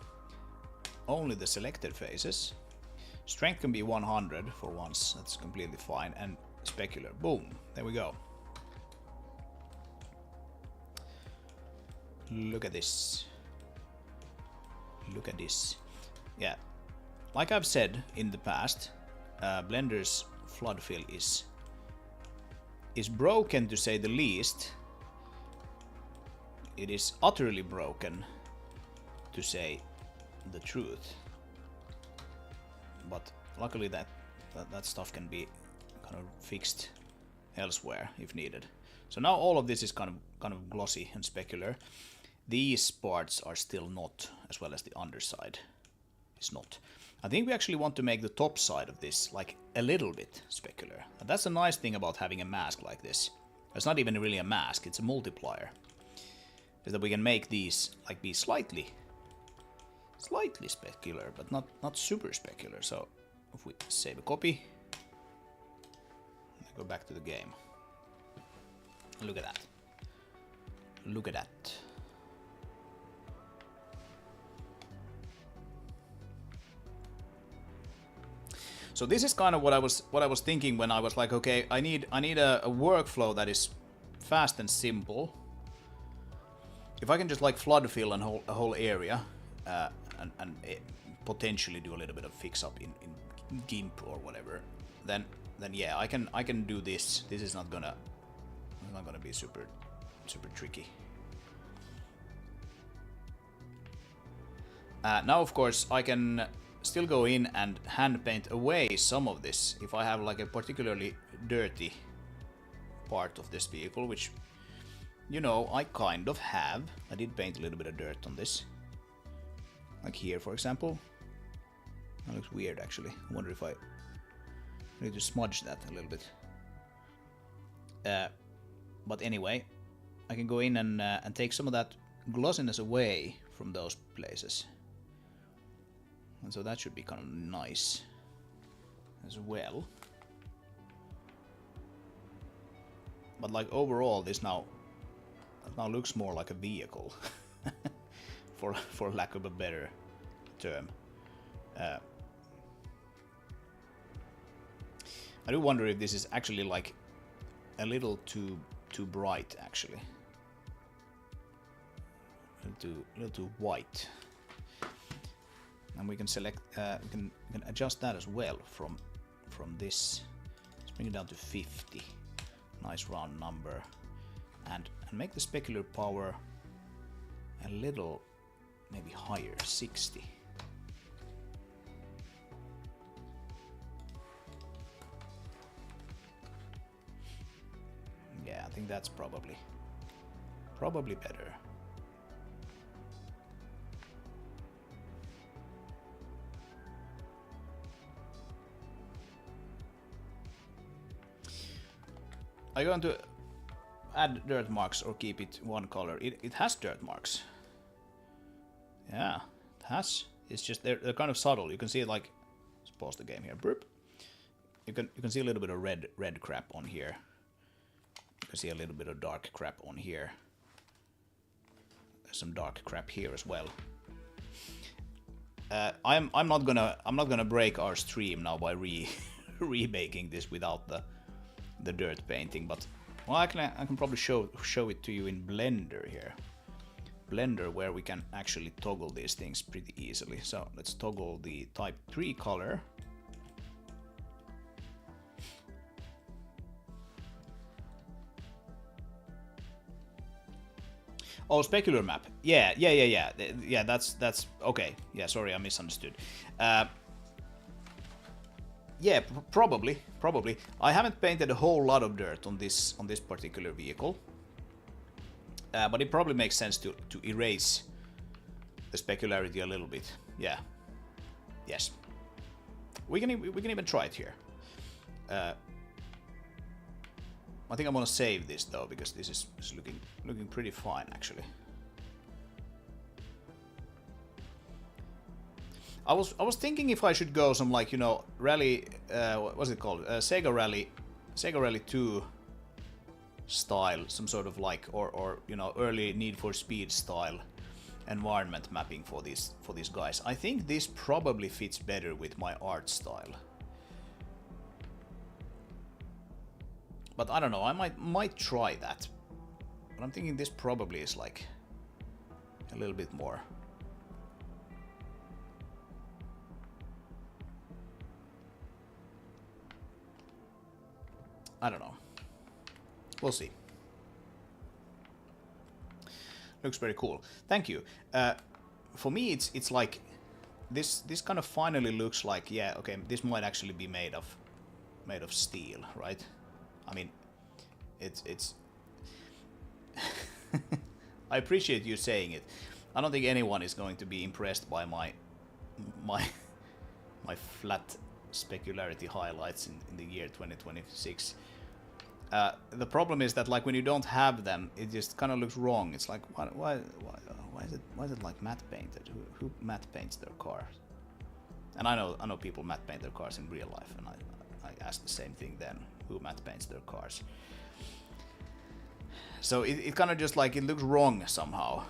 S1: only the selected faces. Strength can be 100 for once, that's completely fine, and specular, boom, there we go. Look at this. Look at this. Yeah, like I've said in the past, Blender's flood fill is broken, to say the least. It is utterly broken, to say the truth. But luckily that stuff can be kind of fixed elsewhere if needed. So now all of this is kind of glossy and specular. These parts are still not, as well as the underside is not. I think we actually want to make the top side of this like a little bit specular. And that's a nice thing about having a mask like this. It's not even really a mask, it's a multiplier. Is that we can make these like be slightly specular, but not super specular. So if we save a copy, go back to the game. Look at that. Look at that. So this is kind of what I was thinking when I was like, okay, I need a workflow that is fast and simple. If I can just like flood fill a whole area and potentially do a little bit of fix up in GIMP or whatever, then yeah, I can do this. This is not gonna be super tricky. Now of course I can still go in and hand paint away some of this if I have like a particularly dirty part of this vehicle, which, you know, I kind of have. I did paint a little bit of dirt on this. Like here, for example. That looks weird, actually. I wonder if I need to smudge that a little bit. But anyway, I can go in and take some of that glossiness away from those places. And so that should be kind of nice as well. But like overall, this now looks more like a vehicle, for lack of a better term. I do wonder if this is actually like a little too bright, actually. A little too white. And we can select, we can adjust that as well from this. Let's bring it down to 50. Nice round number. And make the specular power a little maybe higher, 60. Yeah, I think that's probably better. Are you going to add dirt marks or keep it one color? It has dirt marks. Yeah, it has. It's just they're kind of subtle. You can see it like. Let's pause the game here. Burp. You can see a little bit of red crap on here. You can see a little bit of dark crap on here. There's some dark crap here as well. I'm not gonna break our stream now by remaking this without the dirt painting, but well, I can probably show it to you in Blender here. Blender, where we can actually toggle these things pretty easily. So let's toggle the type 3 color. Oh, specular map. Yeah. Yeah, that's okay. Yeah, sorry, I misunderstood. Yeah, probably. I haven't painted a whole lot of dirt on this particular vehicle, but it probably makes sense to erase the specularity a little bit. Yeah. Yes. We can even try it here. I think I'm gonna save this though, because this is looking pretty fine actually. I was thinking if I should go some, like, you know, rally, what's it called, Sega Rally 2 style, some sort of like, or you know, early Need for Speed style environment mapping for these guys. I think this probably fits better with my art style. But I don't know, I might try that. But I'm thinking this probably is like a little bit more. I don't know. We'll see. Looks very cool. Thank you. For me, it's like this kind of finally looks like, yeah, okay, this might actually be made of steel, right? I mean, it's I appreciate you saying it. I don't think anyone is going to be impressed by my flat specularity highlights in the year 2026. The problem is that, like, when you don't have them, it just kind of looks wrong. It's like, why is it like matte painted? Who matte paints their cars? And I know people matte paint their cars in real life, and I asked the same thing then. Who matte paints their cars? So it kind of just like, it looks wrong somehow,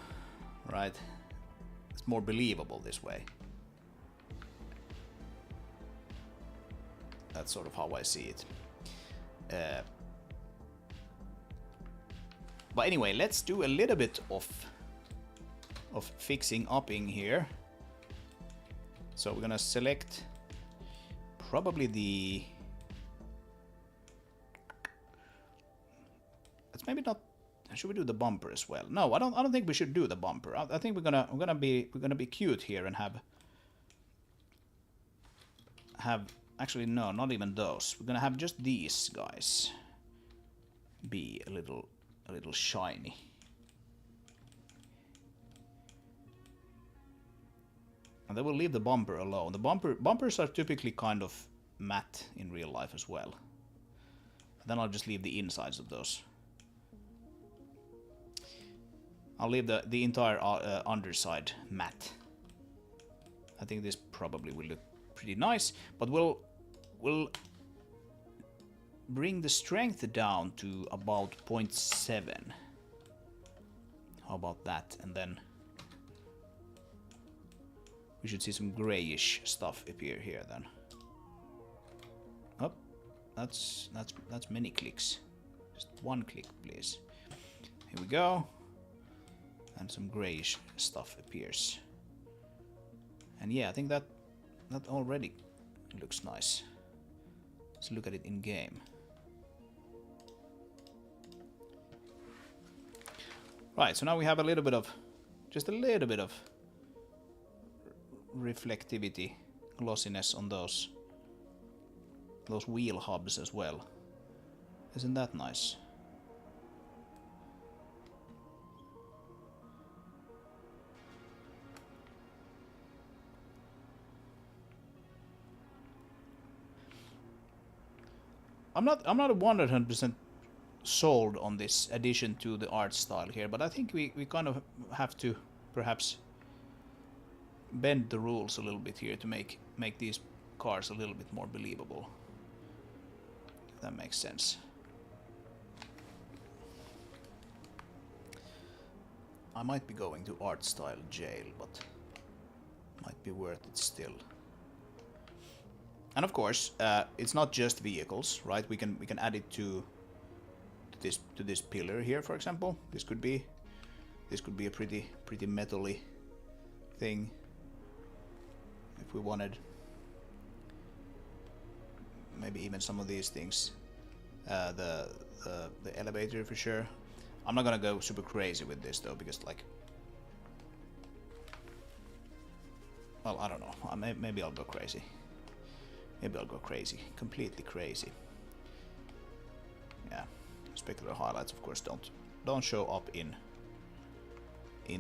S1: right? It's more believable this way. That's sort of how I see it. But anyway, let's do a little bit of fixing upping here. So we're gonna select probably the. Let's maybe not. Should we do the bumper as well? No, I don't think we should do the bumper. I think we're gonna be cute here and have actually no, not even those. We're gonna have just these guys be a little shiny. And then we'll leave the bumper alone. The bumpers are typically kind of matte in real life as well. And then I'll just leave the insides of those. I'll leave the entire underside matte. I think this probably will look pretty nice, but we'll bring the strength down to about 0.7. How about that? And then we should see some grayish stuff appear here then. Oh, that's many clicks. Just one click, please. Here we go. And some grayish stuff appears. And yeah, I think that already looks nice. Let's look at it in game. Right, so now we have a little bit of, just a little bit of reflectivity, glossiness on those wheel hubs as well. Isn't that nice? I'm not 100% sold on this addition to the art style here, but I think we kind of have to perhaps bend the rules a little bit here to make these cars a little bit more believable. If that makes sense. I might be going to art style jail, but might be worth it still. And of course, it's not just vehicles, right? We can add it to this pillar here, for example. This could be a pretty metal-y thing if we wanted. Maybe even some of these things. The elevator for sure. I'm not gonna go super crazy with this though, because like, well, I don't know. Maybe I'll go crazy. Maybe I'll go crazy, completely crazy. Yeah, specular highlights, of course, don't show up in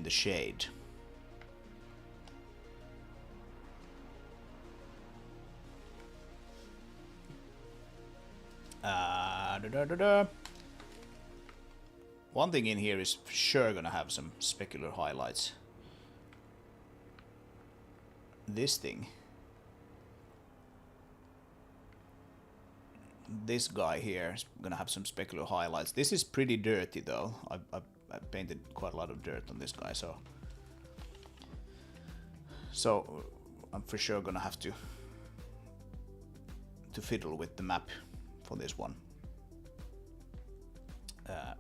S1: the shade. One thing in here is for sure gonna have some specular highlights. This thing. This guy here is gonna have some specular highlights. This is pretty dirty though. I've painted quite a lot of dirt on this guy, so I'm for sure gonna have to fiddle with the map for this one.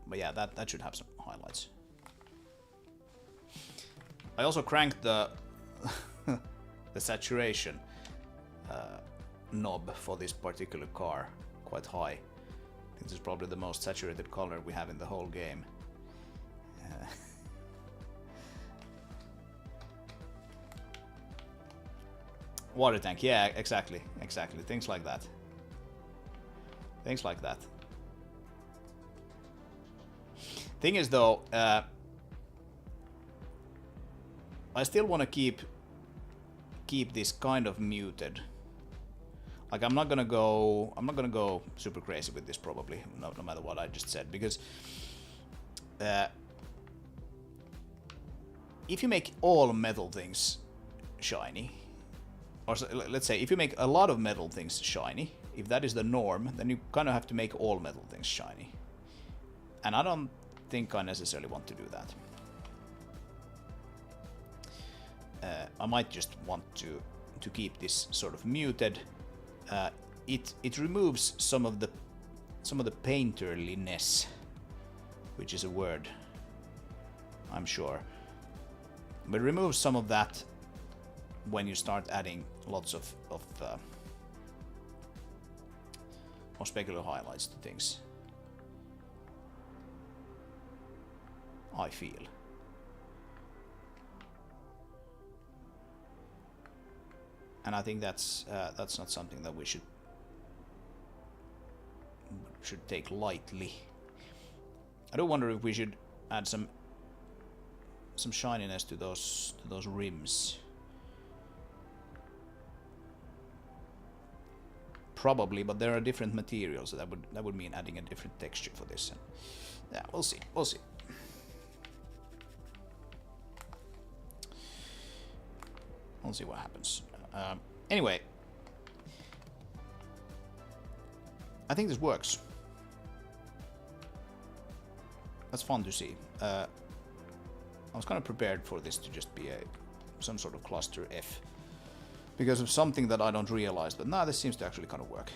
S1: But yeah, that should have some highlights. I also cranked the the saturation knob for this particular car quite high. I think this is probably the most saturated color we have in the whole game. Water tank, yeah, exactly. Things like that. Thing is though, I still want to keep this kind of muted. Like I'm not gonna go super crazy with this probably, no matter what I just said, because if you make all metal things shiny, or so, let's say if you make a lot of metal things shiny, if that is the norm, then you kind of have to make all metal things shiny. And I don't think I necessarily want to do that. I might just want to keep this sort of muted. It removes some of the painterliness, which is a word, I'm sure. But it removes some of that when you start adding lots of specular highlights to things. I feel. And I think that's not something that we should take lightly. I do wonder if we should add some shininess to those rims. Probably, but there are different materials, so that would mean adding a different texture for this. And yeah, we'll see. We'll see what happens. Anyway, I think this works. That's fun to see. I was kind of prepared for this to just be some sort of cluster F, because of something that I don't realize, but nah, this seems to actually kind of work.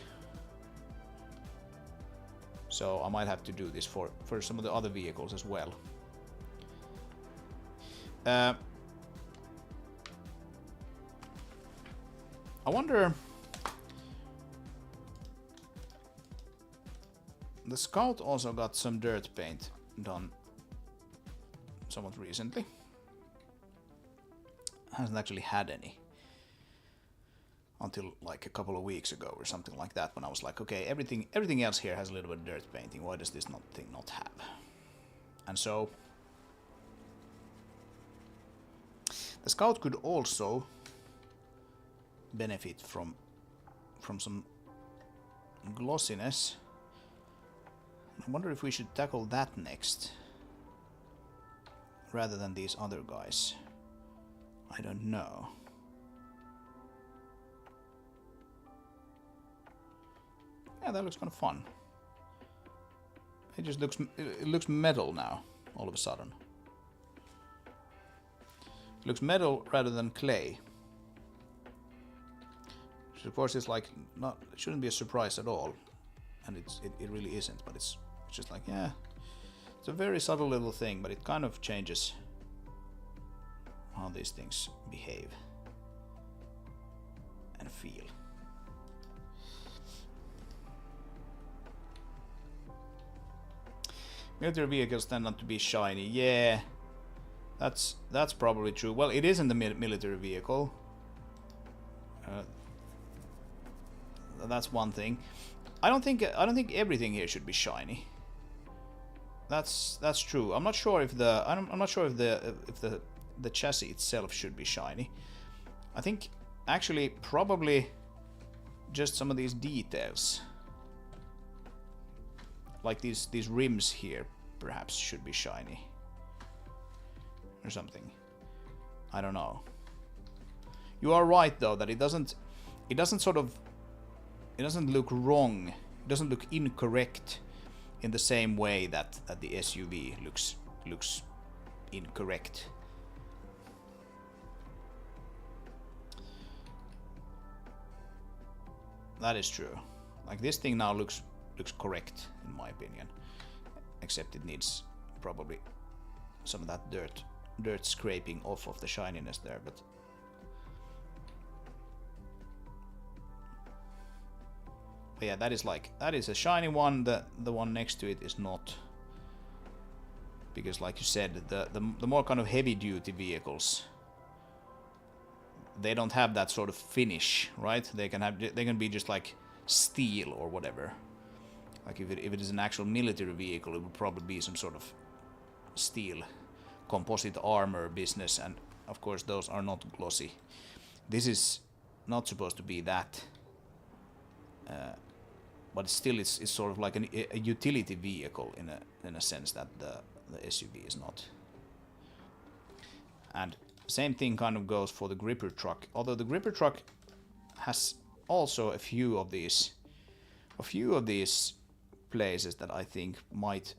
S1: So I might have to do this for some of the other vehicles as well. I wonder... The Scout also got some dirt paint done somewhat recently. Hasn't actually had any until like a couple of weeks ago or something like that, when I was like, okay, everything else here has a little bit of dirt painting, why does this thing not have? And so the Scout could also benefit from some glossiness. I wonder if we should tackle that next rather than these other guys. I don't know. Yeah, that looks kind of fun. It just looks, it looks metal now, all of a sudden. It looks metal rather than clay. Which of course is like, not, it shouldn't be a surprise at all. And it really isn't, but it's just like, yeah. It's a very subtle little thing, but it kind of changes how these things behave and feel. Military vehicles tend not to be shiny. Yeah, that's probably true. Well, it isn't a military vehicle. That's one thing. I don't think everything here should be shiny. That's true. I'm not sure if the chassis itself should be shiny. I think actually probably just some of these details. Like these rims here, perhaps should be shiny, or something. I don't know. You are right though that it doesn't look wrong. It doesn't look incorrect in the same way that the SUV looks incorrect. That is true. Like this thing now looks correct in my opinion, except it needs probably some of that dirt scraping off of the shininess there, but yeah, that is a shiny one. The one next to it is not, because like you said, the more kind of heavy duty vehicles, they don't have that sort of finish, right? They can be just like steel or whatever. Like if it is an actual military vehicle, it would probably be some sort of steel composite armor business, and of course those are not glossy. This is not supposed to be that, but still it's sort of like a utility vehicle in a sense that the SUV is not. And same thing kind of goes for the gripper truck, although the gripper truck has also a few of these places that I think might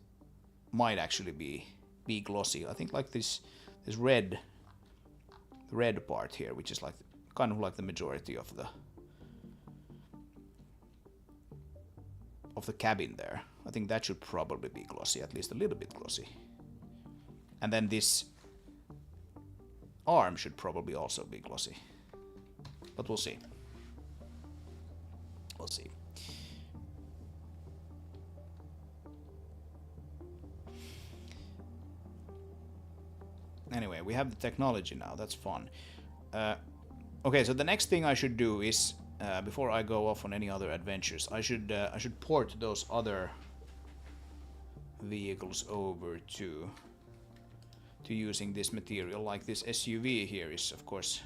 S1: actually be glossy. I think like this red part here, which is like kind of like the majority of the cabin there. I think that should probably be glossy, at least a little bit glossy. And then this arm should probably also be glossy. But we'll see. We'll see. Anyway, we have the technology now. That's fun. Okay, so the next thing I should do is, before I go off on any other adventures, I should port those other vehicles over to using this material. Like this SUV here is, of course,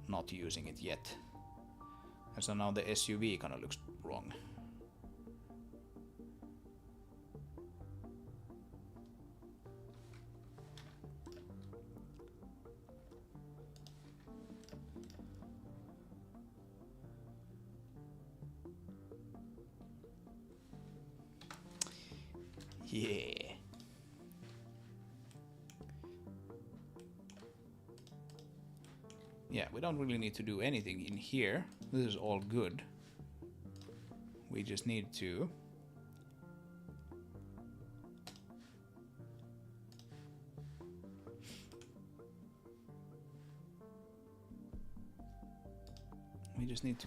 S1: not using it yet. And so now the SUV kind of looks wrong. Yeah. Yeah, we don't really need to do anything in here. This is all good. We just need to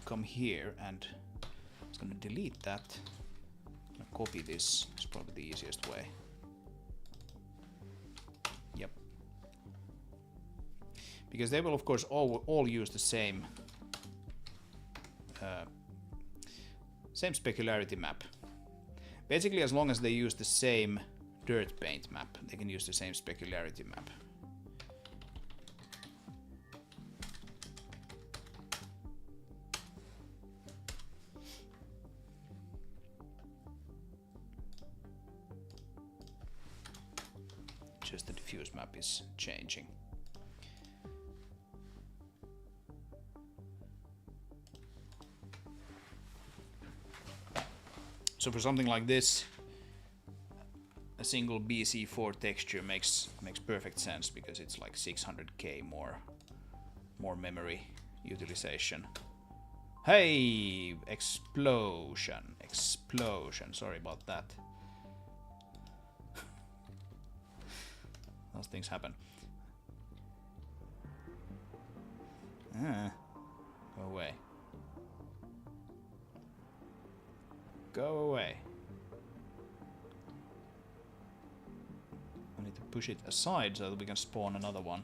S1: come here, and I'm just gonna delete that. I'm gonna copy this. It's probably the easiest way. Yep. Because they will of course all use the same same specularity map. Basically, as long as they use the same dirt paint map, they can use the same specularity map. Just the diffuse map is changing. So for something like this, a single BC4 texture makes perfect sense because it's like 600k more memory utilization. Hey, explosion. Sorry about that. Those things happen. Go away. Go away. I need to push it aside so that we can spawn another one.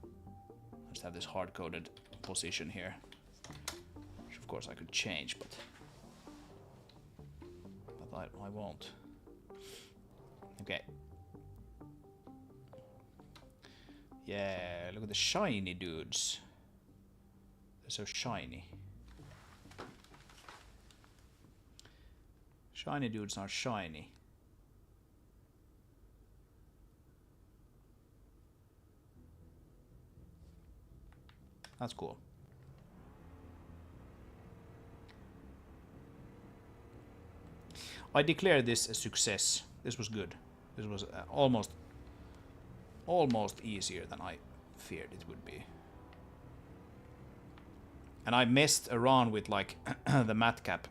S1: I just have this hard-coded position here, which of course I could change, but I won't. Okay. Yeah, look at the shiny dudes. They're so shiny. Shiny dudes are shiny. That's cool. I declare this a success. This was good. This was almost easier than I feared it would be. And I messed around with like the matcap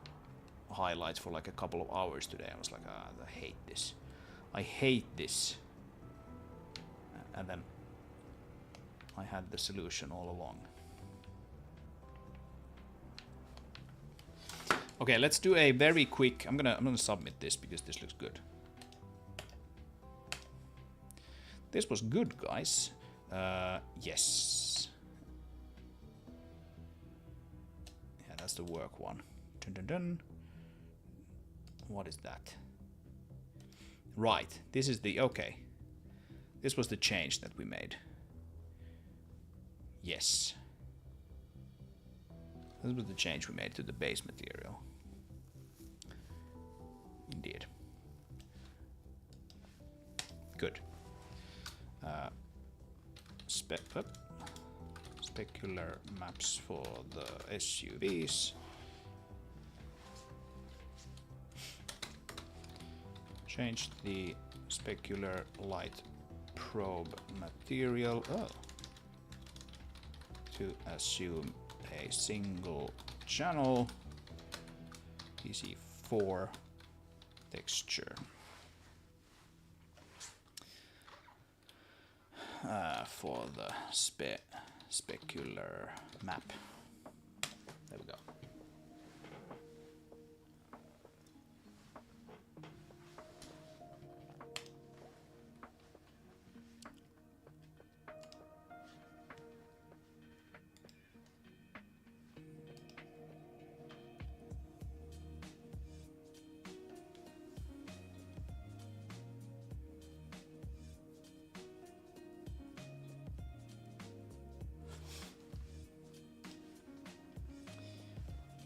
S1: highlights for like a couple of hours today. I was like, I hate this. I hate this. And then I had the solution all along. Okay, let's do a very quick. I'm gonna submit this because this looks good. This was good, guys. Yes. Yeah, that's the work one. Dun, dun, dun. What is that? Right. This is the okay. This was the change that we made. Yes. This was the change we made to the base material. Indeed. Good. Specular maps for the SUVs. Change the specular light probe material to assume a single channel PC4 texture. For the specular map. There we go.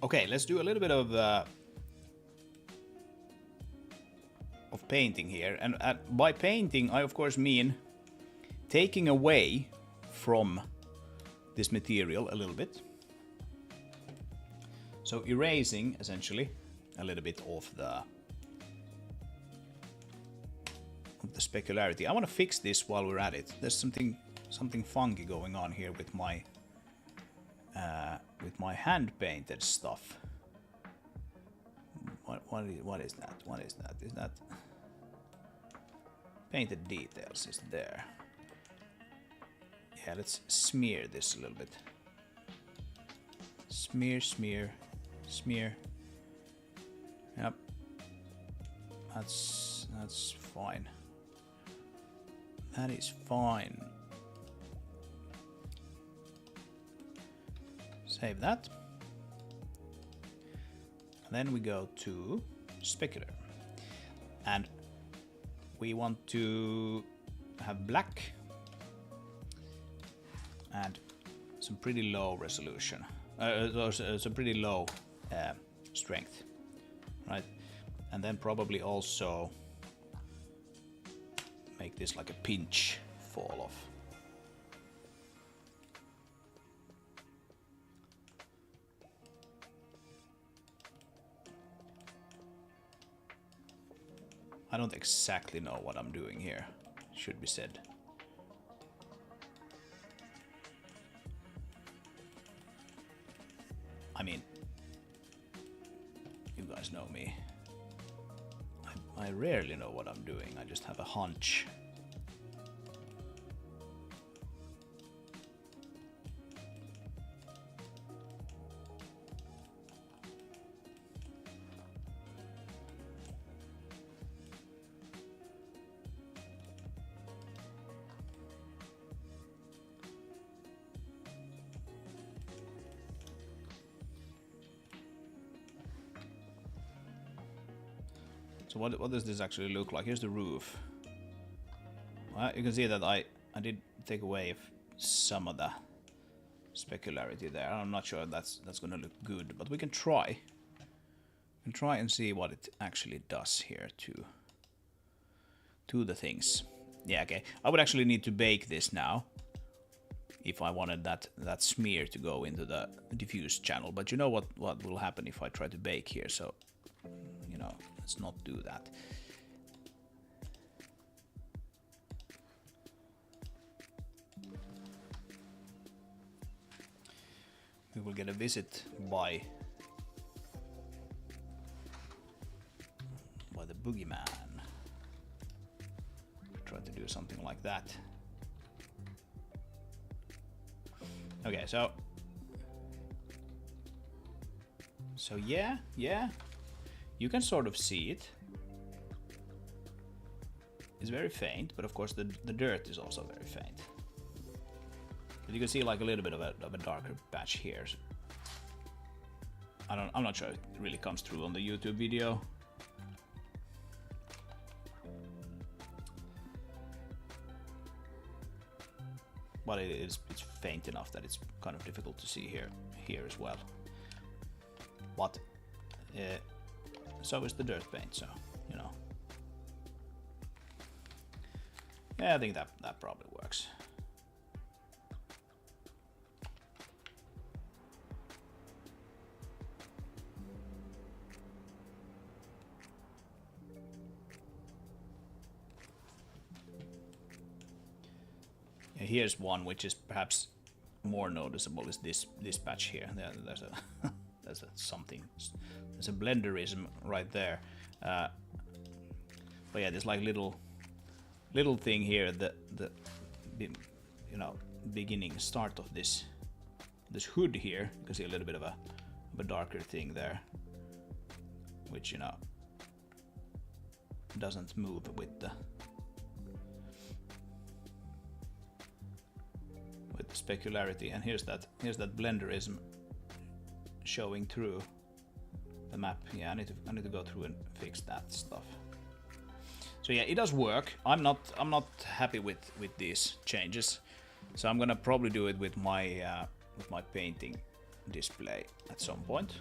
S1: Okay, let's do a little bit of painting here, and by painting I of course mean taking away from this material a little bit. So erasing essentially a little bit of the specularity. I want to fix this while we're at it. There's something funky going on here with my hand-painted stuff. What is that? What is that? Is that painted details is there? Yeah, let's smear this a little bit. Smear, smear, smear. Yep. That's fine. That is fine. Save that. And then we go to specular. And we want to have black and some pretty low resolution. Some pretty low strength. Right? And then probably also make this like a pinch fall off. I don't exactly know what I'm doing here, should be said. I mean, you guys know me. I rarely know what I'm doing, I just have a hunch. So what does this actually look like? Here's the roof. Well, you can see that I did take away some of the specularity there. I'm not sure if that's gonna look good, but we can try. We can try and see what it actually does here to the things. Yeah, okay. I would actually need to bake this now if I wanted that smear to go into the diffuse channel. But you know what will happen if I try to bake here, so you know, let's not do that. We will get a visit by the boogeyman. Try to do something like that. Okay, so yeah, you can sort of see it. It's very faint, but of course the dirt is also very faint. But you can see like a little bit of a darker patch here. I'm not sure if it really comes through on the YouTube video. But it's faint enough that it's kind of difficult to see here as well. But so is the dirt paint, so you know. Yeah, I think that probably works. Yeah, here's one which is perhaps more noticeable, is this patch here. There's a there's a blenderism right there. But yeah, there's like little thing here, the you know, beginning start of this hood here. You can see a little bit of a darker thing there, which, you know, doesn't move with the specularity. And here's that blenderism showing through the map. Yeah, I need to go through and fix that stuff. So yeah, it does work. I'm not happy with these changes, so I'm gonna probably do it with my painting display at some point.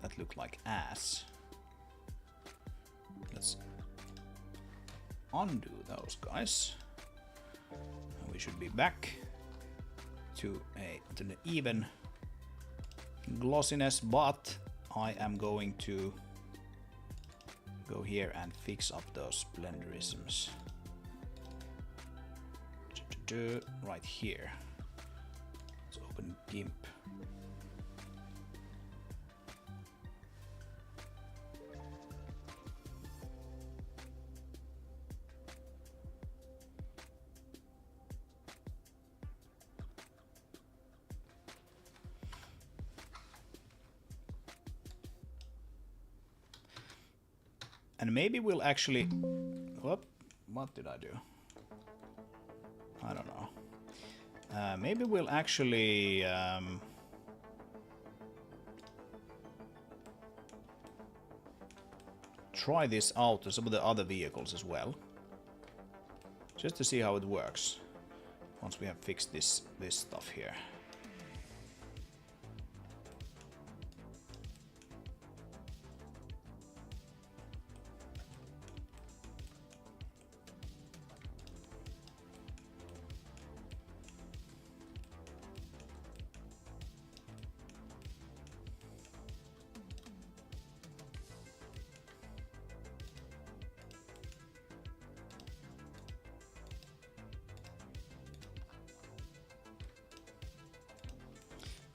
S1: That looked like ass. Let's undo those guys. We should be back to an even glossiness, but I am going to go here and fix up those blenderisms right here. Let's open GIMP. And maybe we'll actually... Whoop, what did I do? I don't know. Maybe we'll actually... try this out to some of the other vehicles as well. Just to see how it works. Once we have fixed this stuff here.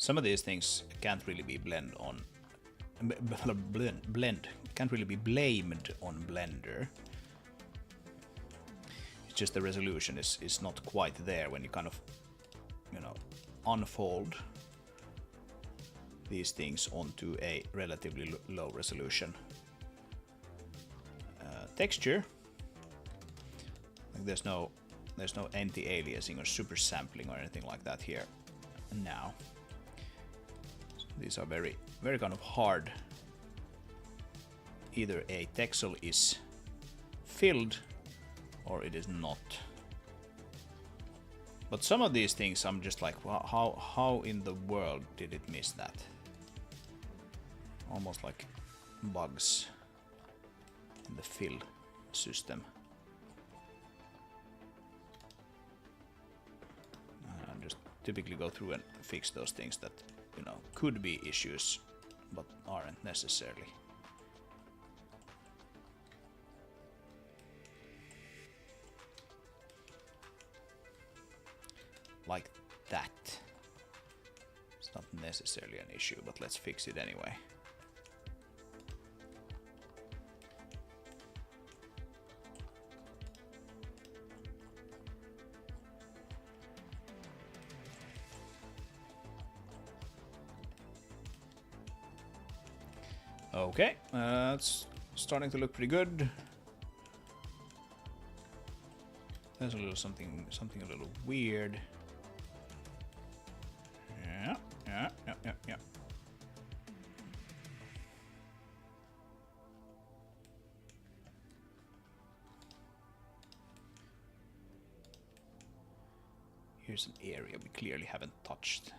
S1: Some of these things can't really be blend can't really be blamed on Blender. It's just the resolution is not quite there when you kind of, you know, unfold these things onto a relatively low resolution texture. Like there's no anti-aliasing or super sampling or anything like that here now. So these are very kind of hard. Either a texel is filled or it is not. But some of these things I'm just like, wow, how in the world did it miss that? Almost like bugs in the fill system. And just typically go through and fix those things that, you know, could be issues but aren't necessarily. Like that. It's not necessarily an issue, but let's fix it anyway. Okay, it's starting to look pretty good. There's a little something a little weird. Yeah. Here's an area we clearly haven't touched.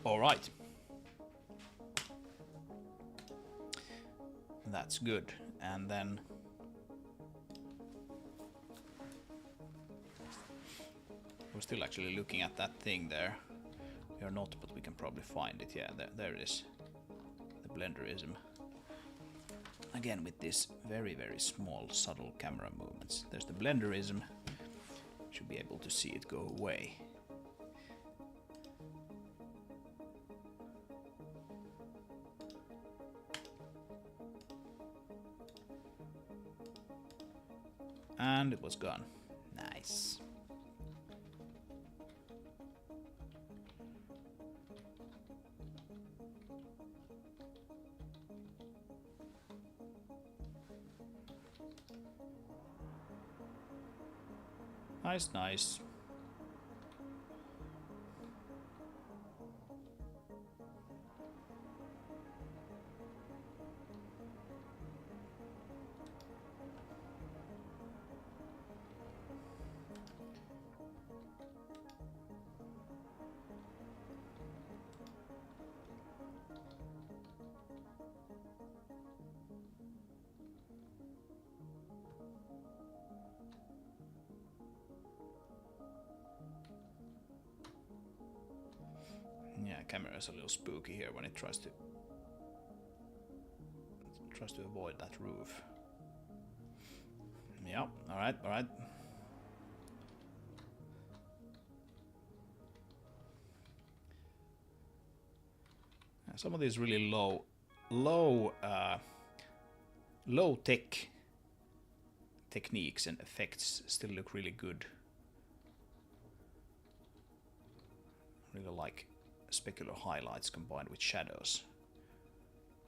S1: All right. That's good. And then we're still actually looking at that thing there. We are not, but we can probably find it. Yeah, there it is. The blenderism. Again, with these very small, subtle camera movements. There's the blenderism. Should be able to see it go away. And it was gone. Nice. Nice. Yeah, camera is a little spooky here when it tries to avoid that roof. Yeah, all right. Some of these really low tech techniques and effects still look really good. Really like specular highlights combined with shadows.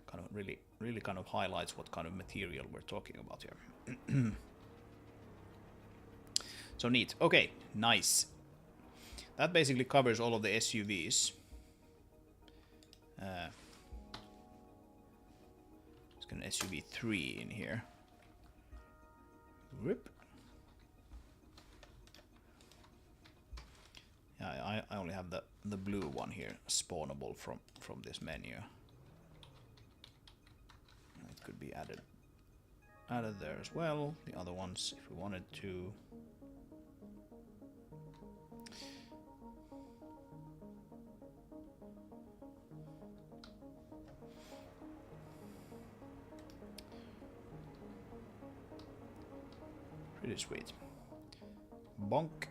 S1: Kind of really kind of highlights what kind of material we're talking about here. So neat. Okay, nice. That basically covers all of the SUVs. Let's get an SUV 3 in here. Whoop. Yeah, I only have the blue one here, spawnable from this menu. It could be added added there as well. The other ones, if we wanted to. Pretty sweet. Bonk.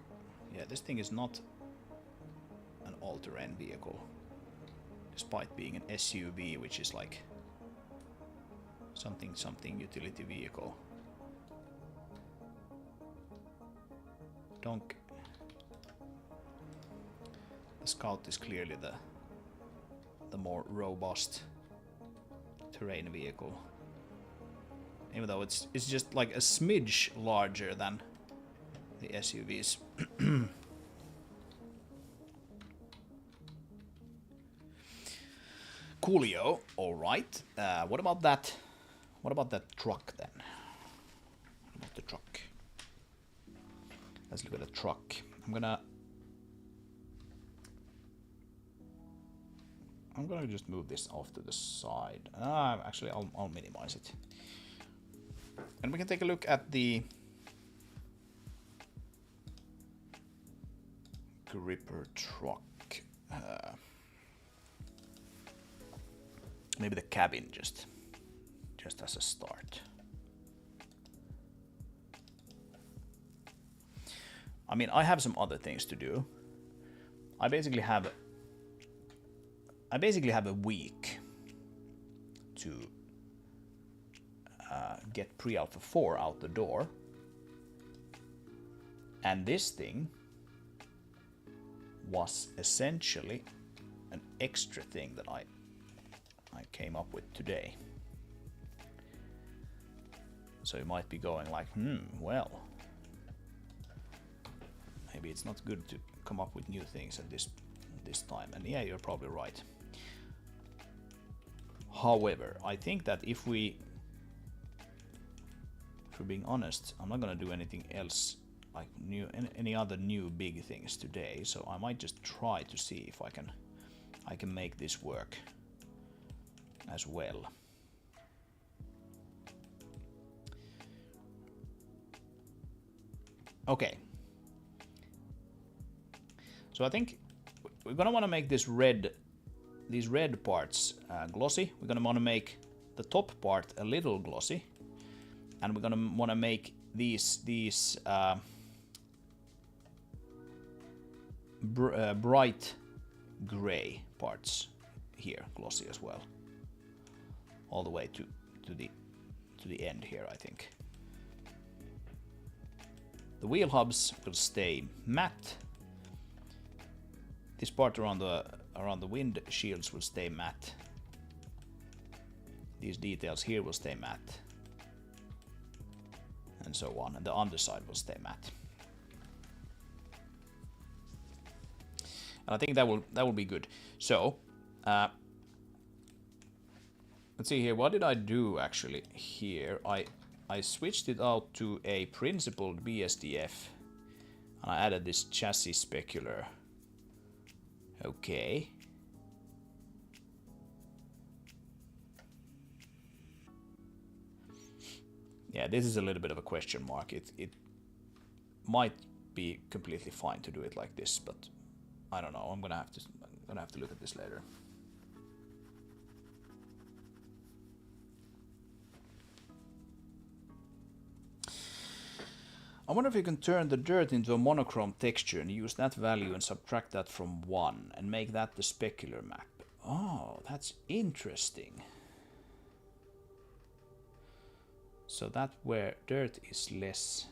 S1: Yeah, this thing is not an all-terrain vehicle, despite being an SUV, which is like something utility vehicle. Donk. The Scout is clearly the more robust terrain vehicle. Even though it's just like a smidge larger than the SUVs. Coolio, alright. What about that? What about that truck then? What about the truck? Let's look at the truck. I'm gonna just move this off to the side. Actually, I'll minimize it. And we can take a look at the gripper truck. Maybe the cabin just as a start. I mean, I have some other things to do. I basically have a week to get pre-alpha 4 out the door, and this thing was essentially an extra thing that I came up with today. So you might be going like, well, maybe it's not good to come up with new things at this time. And yeah, you're probably right. However, I think that if we're being honest, I'm not gonna do anything else like any other new big things today. So I might just try to see if I can make this work as well. Okay. So I think we're gonna want to make these red parts glossy. We're gonna want to make the top part a little glossy, and we're gonna want to make these bright gray parts here glossy as well, all the way to the end here. I think the wheel hubs will stay matte. This part around the wind shields will stay matte. These details here will stay matte, and so on. And the underside will stay matte. And I think that will be good. So let's see here. What did I do actually here? I switched it out to a principled BSDF, and I added this chassis specular. Okay. Yeah, this is a little bit of a question mark. It might be completely fine to do it like this, but I don't know. I'm gonna have to look at this later. I wonder if you can turn the dirt into a monochrome texture and use that value and subtract that from 1 and make that the specular map. Oh, that's interesting. So that where dirt is less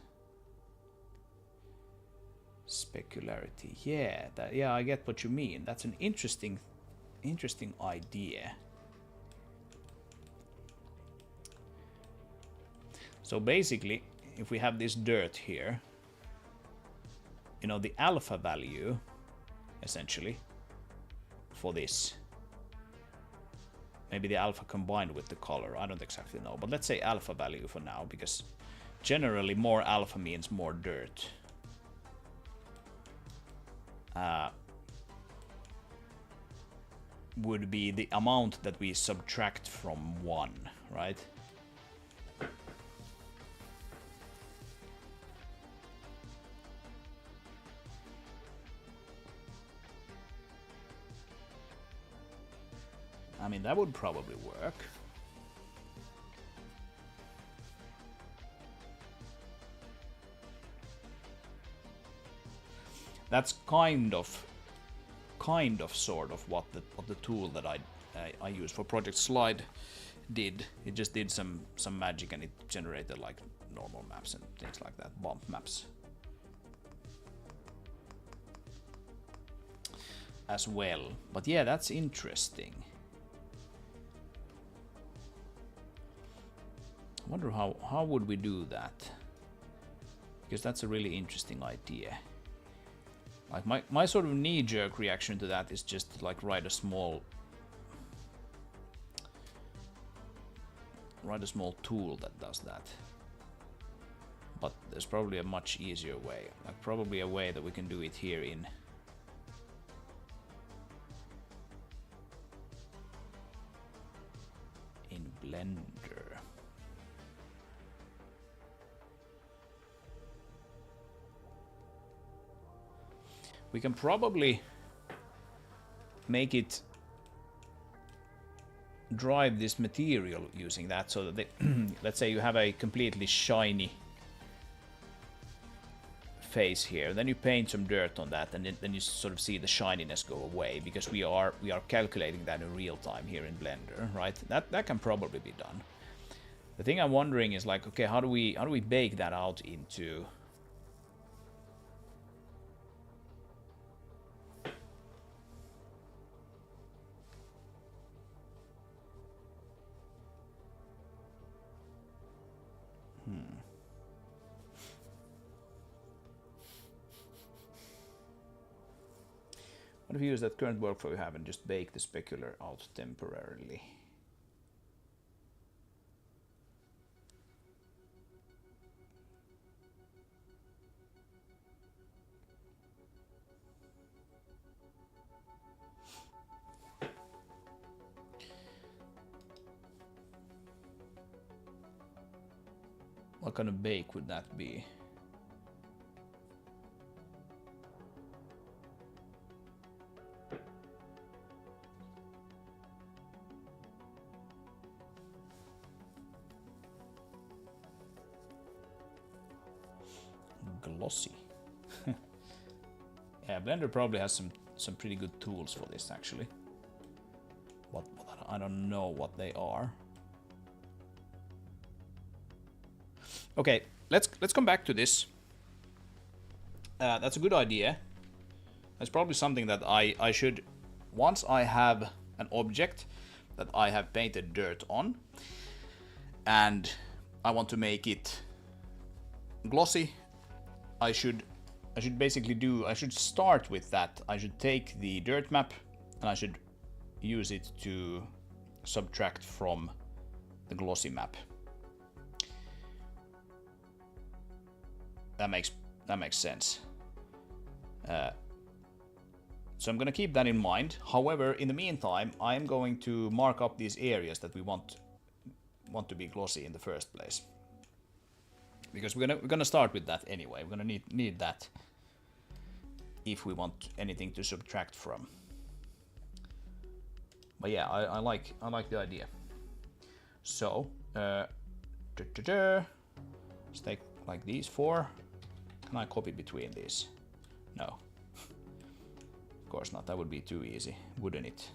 S1: specularity. Yeah, I get what you mean. That's an interesting idea. So basically, if we have this dirt here, you know, the alpha value, essentially, for this, maybe the alpha combined with the color, I don't exactly know, but let's say alpha value for now, because generally more alpha means more dirt. Would be the amount that we subtract from 1, right? I mean, that would probably work. That's kind of sort of what the tool that I used for Project Slide did. It just did some magic and it generated like normal maps and things like that, bump maps as well. But yeah, that's interesting. I wonder how would we do that? Because that's a really interesting idea. Like my sort of knee-jerk reaction to that is just to like write a small tool that does that. But there's probably a much easier way. Like probably a way that we can do it here in Blender. We can probably make it drive this material using that, so that they let's say you have a completely shiny face here, then you paint some dirt on that, and then you sort of see the shininess go away, because we are calculating that in real time here in Blender, right? That can probably be done. The thing I'm wondering is like, okay, how do we bake that out into What if you use that current workflow you have and just bake the specular out temporarily? What kind of bake would that be? Glossy. Yeah, Blender probably has some pretty good tools for this actually. What I don't know what they are. Okay, let's come back to this. That's a good idea. That's probably something that I should, once I have an object that I have painted dirt on, and I want to make it glossy, I should start with that. I should take the dirt map and I should use it to subtract from the glossy map. That makes sense. So I'm gonna keep that in mind. However, in the meantime, I'm going to mark up these areas that we want to be glossy in the first place, because we're gonna start with that anyway. We're gonna need that if we want anything to subtract from. But yeah, I like the idea. So let's take like these four. Can I copy between these? No. Of course not, that would be too easy, wouldn't it?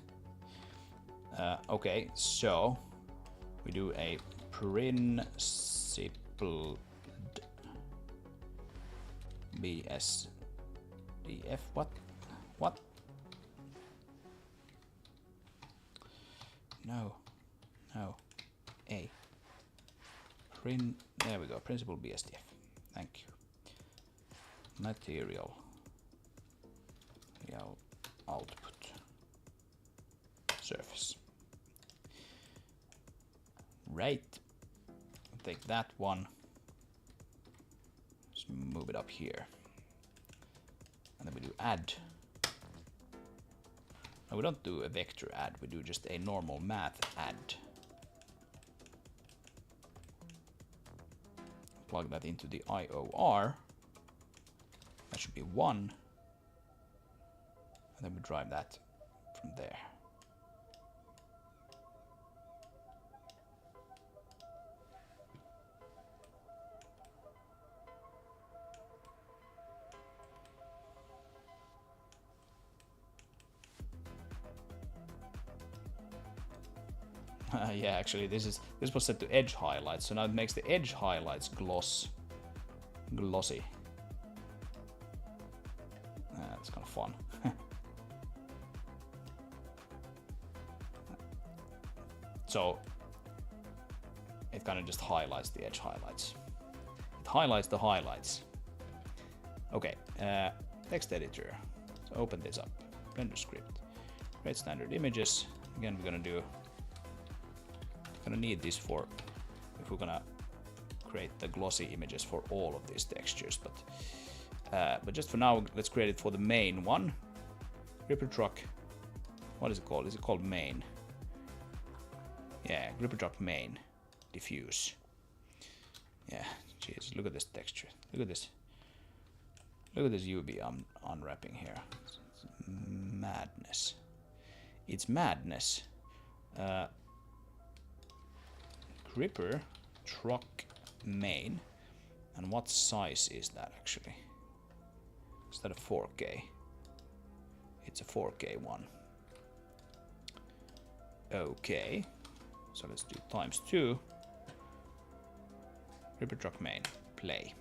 S1: Okay, so we do a principled BSDF. What? No. A. There we go, principled BSDF. Thank you. Material. Output. Surface. Right. Take that one. Just move it up here. And then we do add. No, we don't do a vector add, we do just a normal math add. Plug that into the IOR. That should be 1. And then we drive that from there. Yeah, actually, this was set to edge highlights, so now it makes the edge highlights glossy. That's kind of fun. So it kind of just highlights the edge highlights. It highlights the highlights. Okay, text editor. So open this up. Render script. Create standard images. Again, we're gonna need this for if we're gonna create the glossy images for all of these textures. But just for now, let's create it for the main one. Gripper truck. What is it called? Is it called main? Yeah, gripper truck main. Diffuse. Yeah, jeez, look at this texture. Look at this. Look at this UV I'm unwrapping here. It's madness. It's madness. Gripper truck main. And what size is that actually? Is that a 4K? It's a 4K one. Okay. So let's do ×2. Gripper truck main. Play.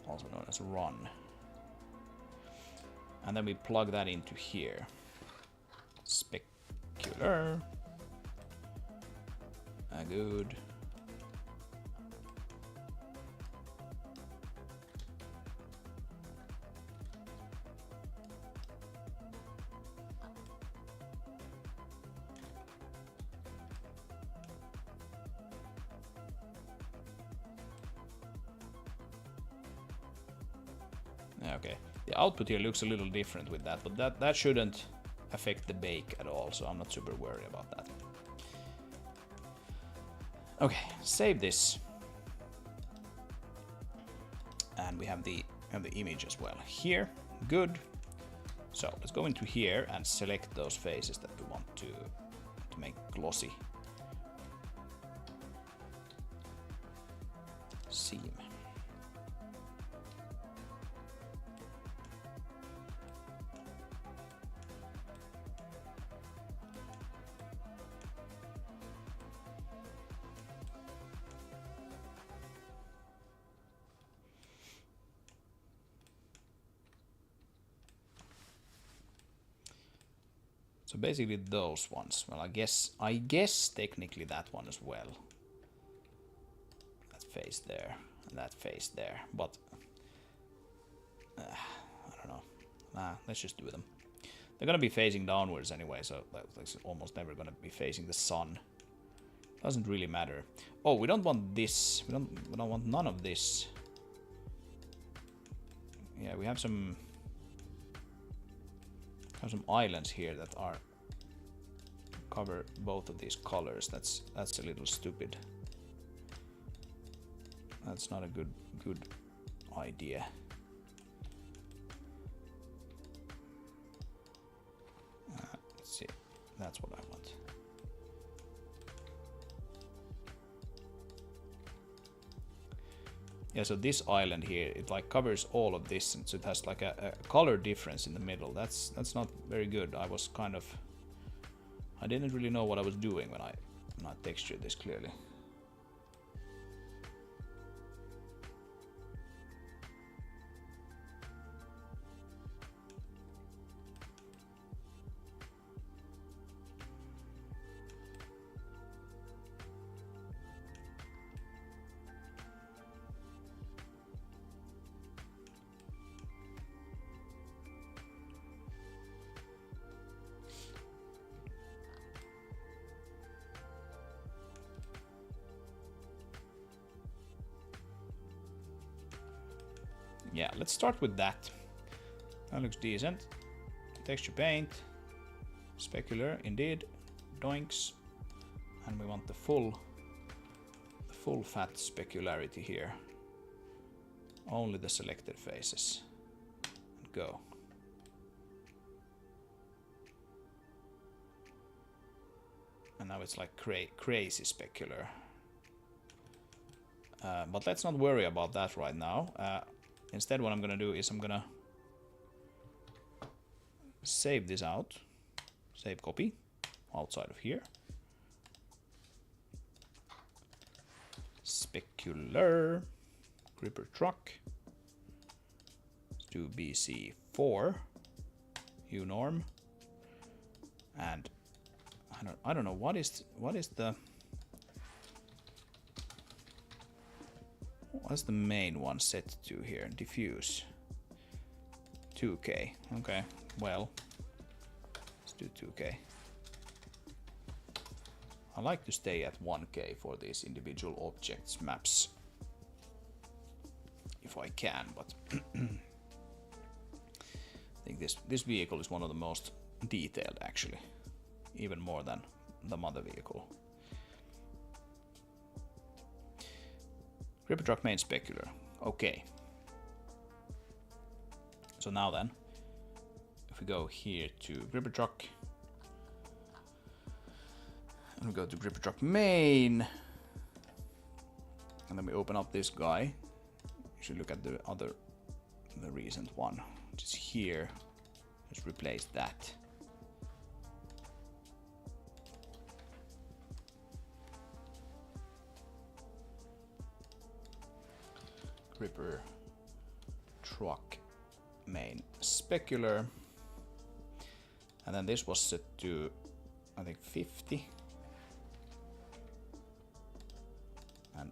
S1: Also known as run. And then we plug that into here. Specular. Good. Okay, the output here looks a little different with that, but that shouldn't affect the bake at all, so I'm not super worried about that. Okay, save this. And we have the image as well here. Good. So let's go into here and select those faces that we want to make glossy. Seam. So basically those ones. Well, I guess technically that one as well. That face there and that face there, but I don't know. Let's just do them. They're gonna be facing downwards anyway, so that's almost never gonna be facing the sun. Doesn't really matter. Oh, we don't want this. We don't want none of this. Yeah, we have some islands here that are cover both of these colors. That's a little stupid. That's not a good idea. Let's see. That's what I want. Yeah, so this island here, it like covers all of this, and so it has like a color difference in the middle. That's not very good. I didn't really know what I was doing when I textured this clearly. Yeah, let's start with that. That looks decent. Texture paint. Specular, indeed. Doinks. And we want the full fat specularity here. Only the selected faces. And go. And now it's like crazy specular. But let's not worry about that right now. Instead, what I'm gonna do is I'm gonna save this out. Save copy. outside of here. Specular. Gripper truck. Let's do BC4. Unorm. And I don't know what is the what's the main one set to here? Diffuse. 2K. Okay. Well, let's do 2K. I like to stay at 1K for these individual objects maps if I can, but I think this vehicle is one of the most detailed actually, even more than the mother vehicle. Gripper truck main specular. Okay. So now then, if we go here to gripper truck, and we go to gripper truck main, and then we open up this guy. You should look at the recent one, which is here. Let's replace that. Gripper truck main specular, and then this was set to I think 50, and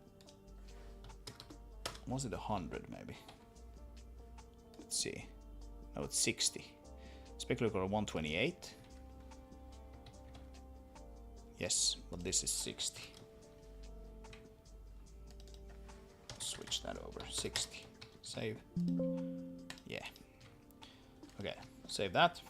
S1: was it 100 maybe? Let's see. No, it's 60. Specular got 128. Yes, but this is 60. Switch that over. 60. Save. Yeah. Okay, save that.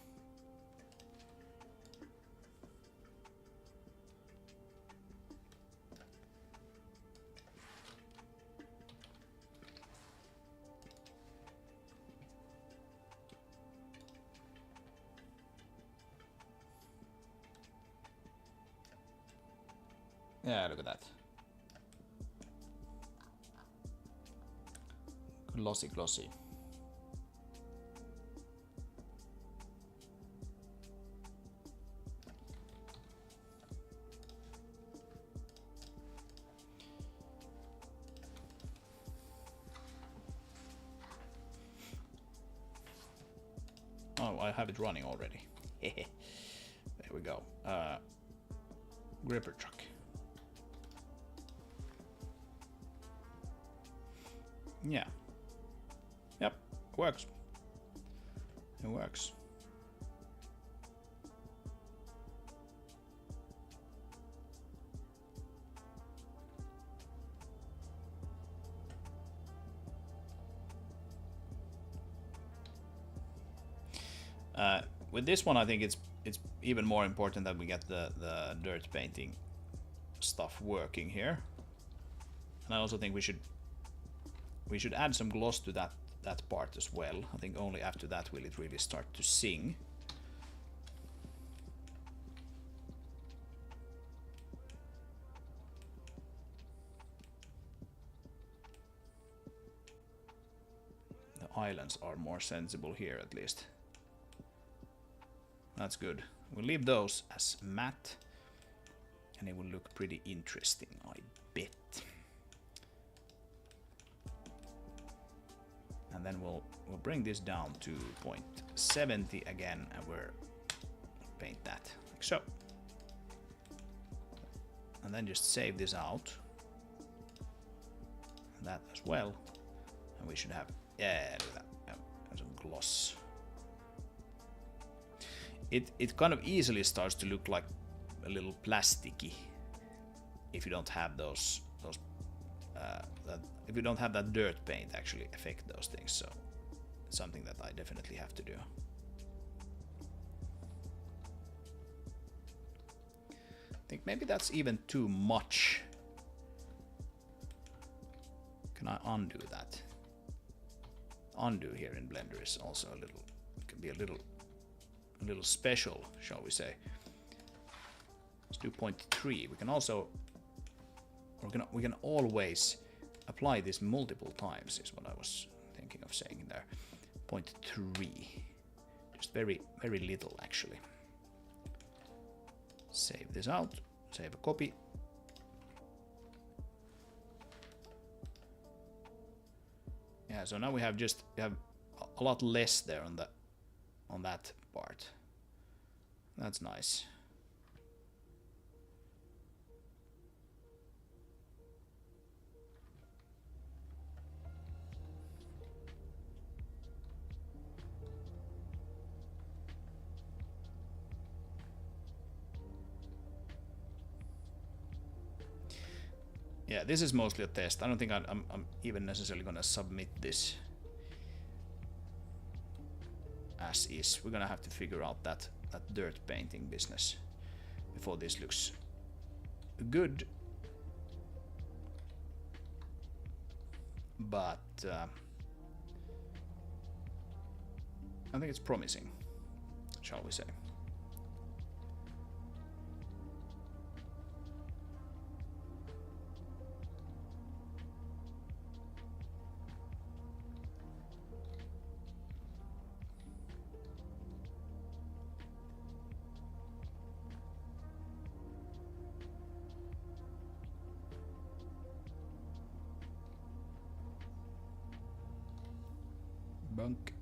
S1: Yeah, look at that. Glossy, glossy. Oh, I have it running already. There we go. Gripper truck. Yeah. Yep, it works. It works. With this one, I think it's even more important that we get the dirt painting stuff working here. And I also think we should add some gloss to that part as well. I think only after that will it really start to sing. The islands are more sensible here at least. That's good. We'll leave those as matte, and it will look pretty interesting, I bet. And then we'll bring this down to 0.70 again, and we'll paint that like so. And then just save this out, and that as well. And we should have, yeah, look at that, some gloss. It kind of easily starts to look like a little plasticky if you don't have those if you don't have that dirt paint actually affect those things. So it's something that I definitely have to do. I think maybe that's even too much. Can I undo that? Undo here in Blender is also a little, can be a little special, shall we say. Let's do 0.3. We can also, we can always apply this multiple times, is what I was thinking of saying there. 0.3. Just very, very little actually. Save this out. Save a copy. Yeah, so now we have a lot less there on that part. That's nice. Yeah, this is mostly a test. I don't think I'm even necessarily gonna submit this as is. We're gonna have to figure out that dirt painting business before this looks good. But I think it's promising, shall we say. Bunk.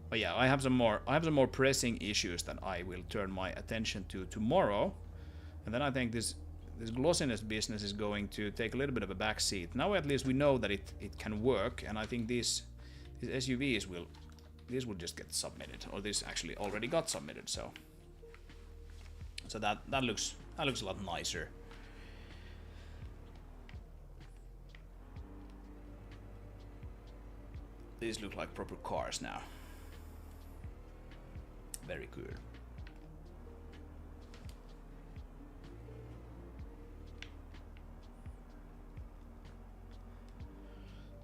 S1: But yeah, I have some more pressing issues that I will turn my attention to tomorrow, and then I think this glossiness business is going to take a little bit of a back seat. Now at least we know that it can work, and I think these SUVs will just get submitted, or this actually already got submitted. So that looks a lot nicer. These look like proper cars now. Very cool.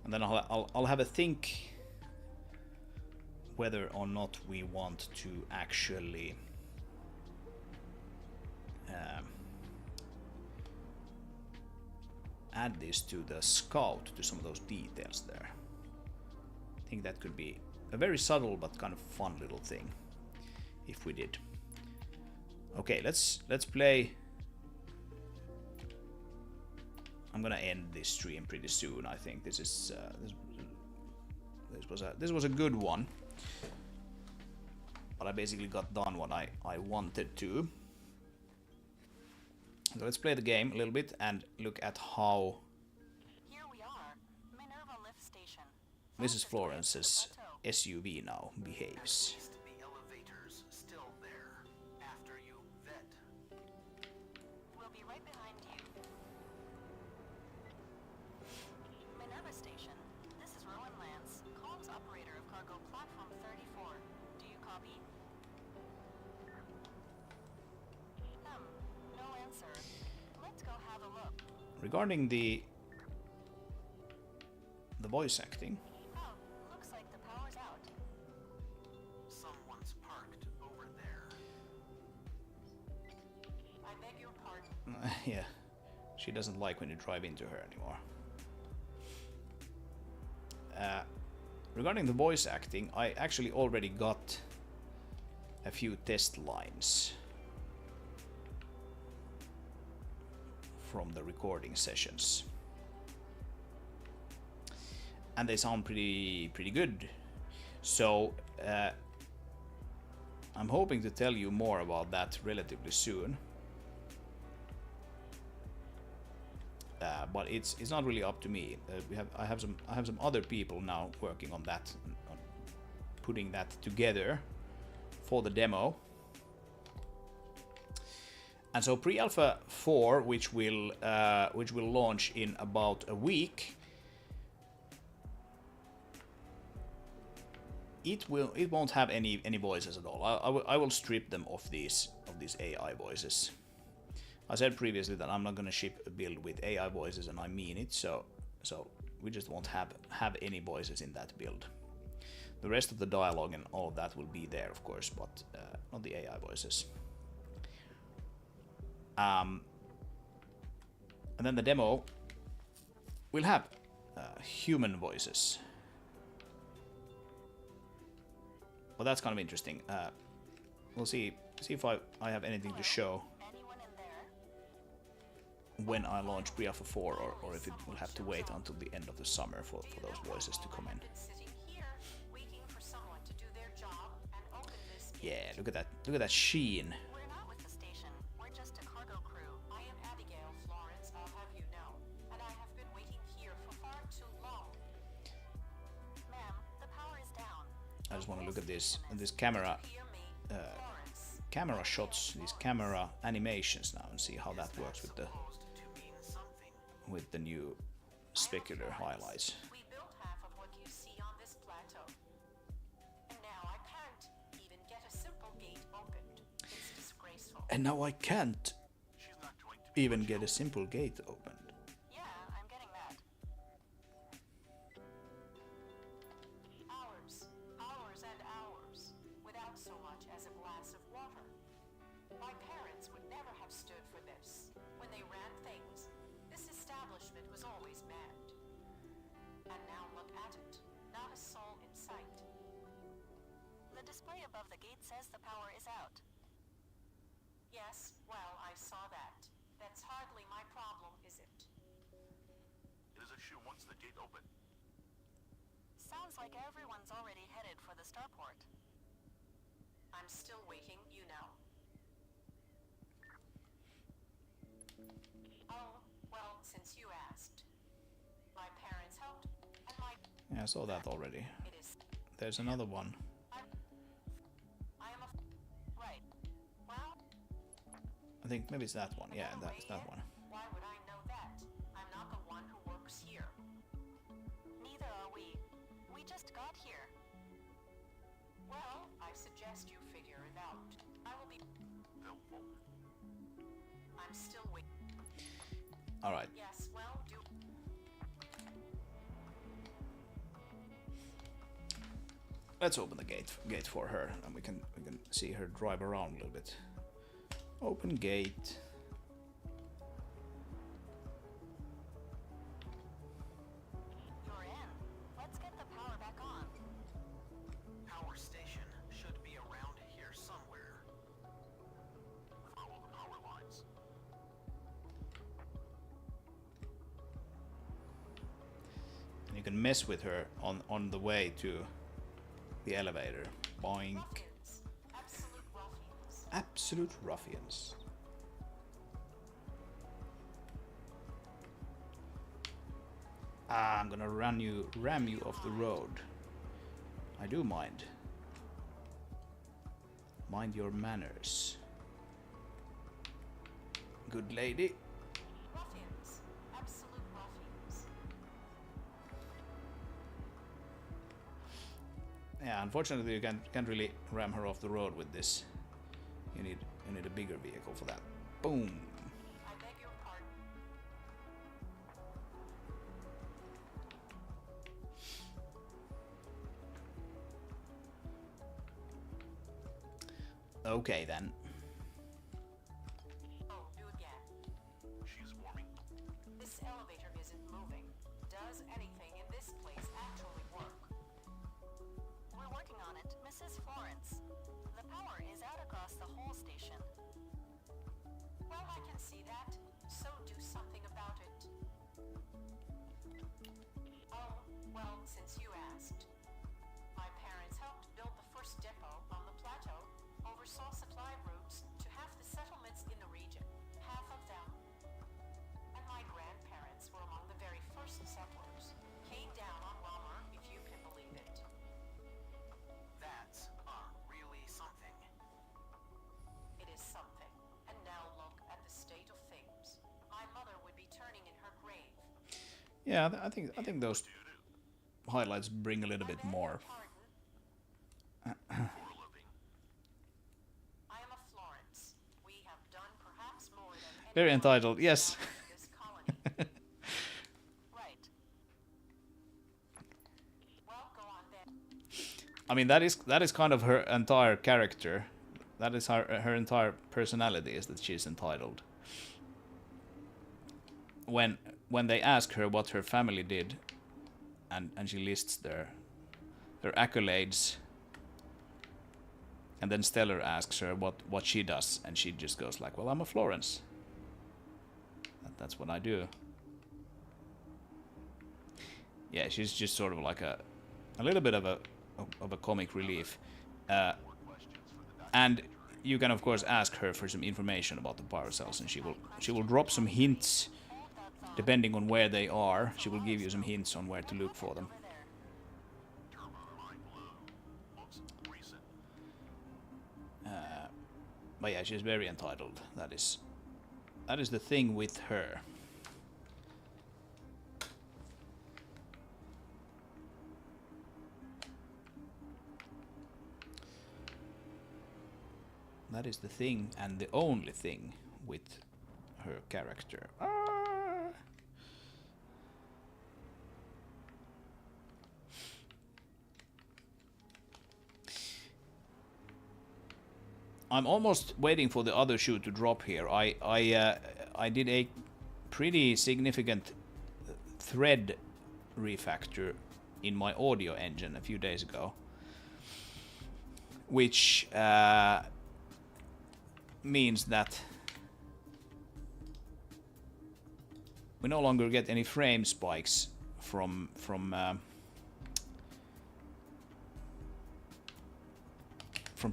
S1: And then I'll have a think whether or not we want to actually add this to the Scout, to some of those details there. I think that could be a very subtle but kind of fun little thing if we did. Okay, let's play. I'm gonna end this stream pretty soon. I think this is this was a good one, but I basically got done what I wanted to. So let's play the game a little bit and look at how
S2: Here we are, Minerva Lift Station.
S1: Mrs. Florence's SUV now behaves.
S3: The elevator's still there after you vet.
S2: We'll be right behind you. Minerva Station, this is Rowan Lance, comms operator of cargo platform 34. Do you copy? No answer. Let's go have a look.
S1: Regarding the voice acting,
S2: Oh, looks like the power's out.
S3: Someone's parked over there.
S2: I beg your pardon.
S1: yeah, she doesn't like when you drive into her anymore. Regarding the voice acting, I actually already got a few test lines from the recording sessions, and they sound pretty good. So I'm hoping to tell you more about that relatively soon. But it's not really up to me. I have some other people now working on that, on putting that together for the demo. And so pre-alpha 4, which will launch in about a week, it won't have any voices at all. I will strip them of these AI voices. I said previously that I'm not going to ship a build with AI voices, and I mean it. So we just won't have any voices in that build. The rest of the dialogue and all of that will be there, of course, but not the AI voices. And then the demo we'll have human voices. Well, that's kind of interesting. We'll see if I have anything to show
S2: Anyone in there?
S1: when I launch Briafa 4, or if it will have to wait until the end of the summer for those voices to come in.
S2: Sitting here, waiting for someone to do their job and open this gate.
S1: Yeah, look at that. Look at that sheen.
S2: We're not with the station. We're just a cargo crew. I am Abigail Florence, I'll have you know. And I have been waiting here for far too long. Ma'am, the power is down.
S1: I just want to look at this camera
S2: Hear me, Florence.
S1: camera shots, these camera animations now, and see how that works with the
S3: Supposed to mean something.
S1: new specular highlights.
S2: We built half of what you see on this plateau. And now I can't even get a simple gate opened. It's disgraceful.
S1: And now I can't
S3: She's not going to be
S1: even get a simple gate opened.
S2: Yeah, I'm getting that. Hours and hours, without so much as a glass of water. My parents would never have stood for this. When they ran things, this establishment was always manned. And now look at it. Not a soul in sight. The display above the gate says the power is out. Yes, well, I saw that. That's hardly my problem, is it?
S3: It is a shoe once the gate open.
S2: Sounds like everyone's already headed for the starport. I'm still waiting, you know. Oh, well, since you asked. My parents helped, and my...
S1: Yeah, I saw that already.
S2: It is...
S1: There's another one.
S2: I am a... Right. Well...
S1: I think maybe it's that one. Yeah, that's that one.
S2: Why would I know that? I'm not the one who works here. Neither are we. We just got here. Well, I suggest you figure it out. I will be...
S3: Helpful.
S2: I'm still waiting.
S1: All right.
S2: Yes, well, do...
S1: Let's open the gate for her, and we can see her drive around a little bit. Open gate.
S2: You're in. Let's get the power back on.
S3: Power station should be around here somewhere. Follow the power lines.
S1: And you can mess with her on the way to the elevator. Boink.
S2: Ruffians. Absolute ruffians.
S1: Absolute ruffians. I'm gonna ram you off the road. I do mind. Mind your manners. Good lady.
S2: Ruffians. Absolute ruffians.
S1: Yeah, unfortunately you can't really ram her off the road with this. You need a bigger vehicle for that. Boom.
S2: I beg your pardon.
S1: Okay then.
S2: Oh, do again.
S3: She's warming.
S2: This elevator isn't moving. Does anything in this place actually work? We're working on it, Mrs. Florence. The power is out across the whole station. Well, I can see that. So do something about it. Oh, well, since you asked. My parents helped build the first depot on the plateau, oversaw supply routes to half the settlements in the region. Half of them. And my grandparents were among the very first settlers. Came down on Romer, if you can believe it.
S3: That's really something.
S2: It is something. And now look at the state of things. My mother would be turning in her grave.
S1: Yeah, I think those highlights bring a little bit more.
S2: Pardon? I am a Florence. We have done perhaps more than
S1: Very
S2: anyone
S1: entitled, yes.
S2: else in this colony. Right. Well, go on then.
S1: I mean that is kind of her entire character. That is her entire personality, is that she's entitled. when they ask her what her family did, and she lists their accolades, and then Stellar asks her what she does, and she just goes like, well, I'm a Florence. That's what I do. Yeah, she's just sort of like a little bit of a comic relief. And you can of course ask her for some information about the power cells, and she will drop some hints depending on where they are. She will give you some hints on where to look for them. But yeah, she's very entitled. That is the thing with her. That is the thing, and the only thing with her character. I'm almost waiting for the other shoe to drop here. I did a pretty significant thread refactor in my audio engine a few days ago, which means that we no longer get any frame spikes from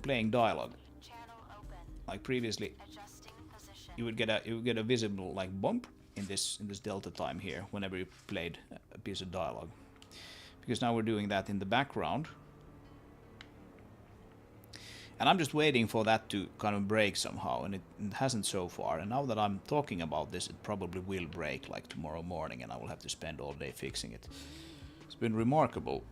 S1: playing dialogue. Like previously, you would get a visible like bump in this delta time here whenever you played a piece of dialogue, because now we're doing that in the background. And I'm just waiting for that to kind of break somehow, and it hasn't so far. And now that I'm talking about this, it probably will break like tomorrow morning, and I will have to spend all day fixing it. It's been remarkably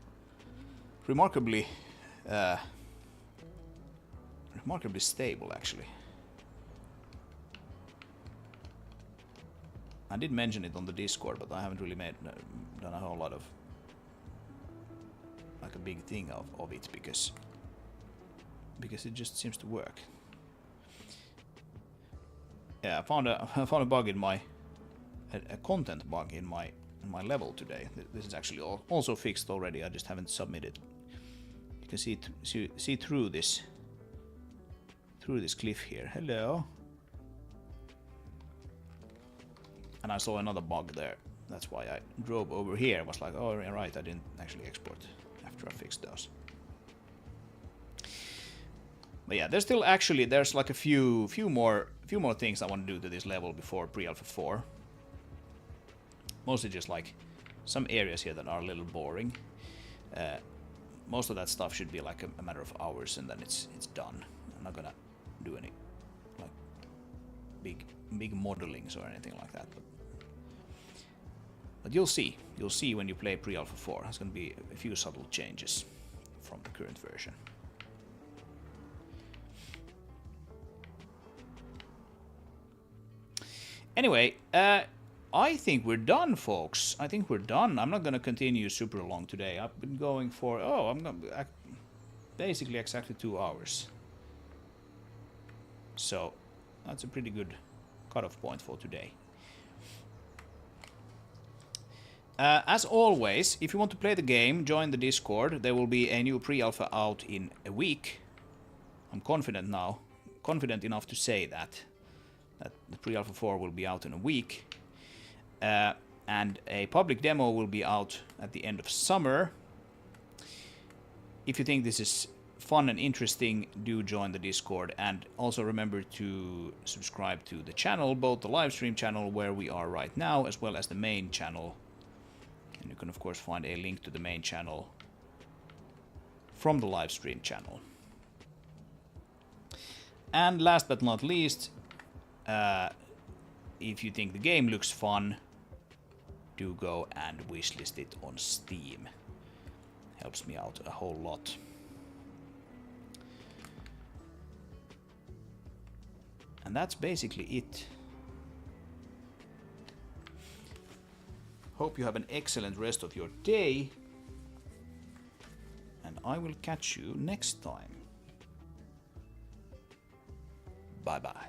S1: stable, actually. I did mention it on the Discord, but I haven't really done a whole lot of like a big thing of it, because it just seems to work. Yeah, I found a bug in a content bug in my level today. This is actually also fixed already. I just haven't submitted. You can see through this cliff here. Hello. And I saw another bug there. That's why I drove over here. I was like, oh right, I didn't actually export after I fixed those. But yeah, there's like a few more things I want to do to this level before pre-alpha 4. Mostly just like some areas here that are a little boring. Most of that stuff should be like a matter of hours, and then it's done. I'm not gonna do any like big modelings or anything like that. But you'll see when you play pre-alpha 4. There's gonna be a few subtle changes from the current version. Anyway, I think we're done, folks. I think we're done. I'm not gonna continue super long today. I've been going for basically exactly 2 hours. So that's a pretty good cutoff point for today. As always, if you want to play the game, join the Discord. There will be a new pre-alpha out in a week. I'm confident enough to say that the pre-alpha 4 will be out in a week. And a public demo will be out at the end of summer. If you think this is fun and interesting, do join the Discord, and also remember to subscribe to the channel, both the live stream channel where we are right now, as well as the main channel. And you can of course find a link to the main channel from the live stream channel. And last but not least, if you think the game looks fun, do go and wishlist it on Steam. Helps me out a whole lot. And that's basically it. Hope you have an excellent rest of your day, and I will catch you next time. Bye bye.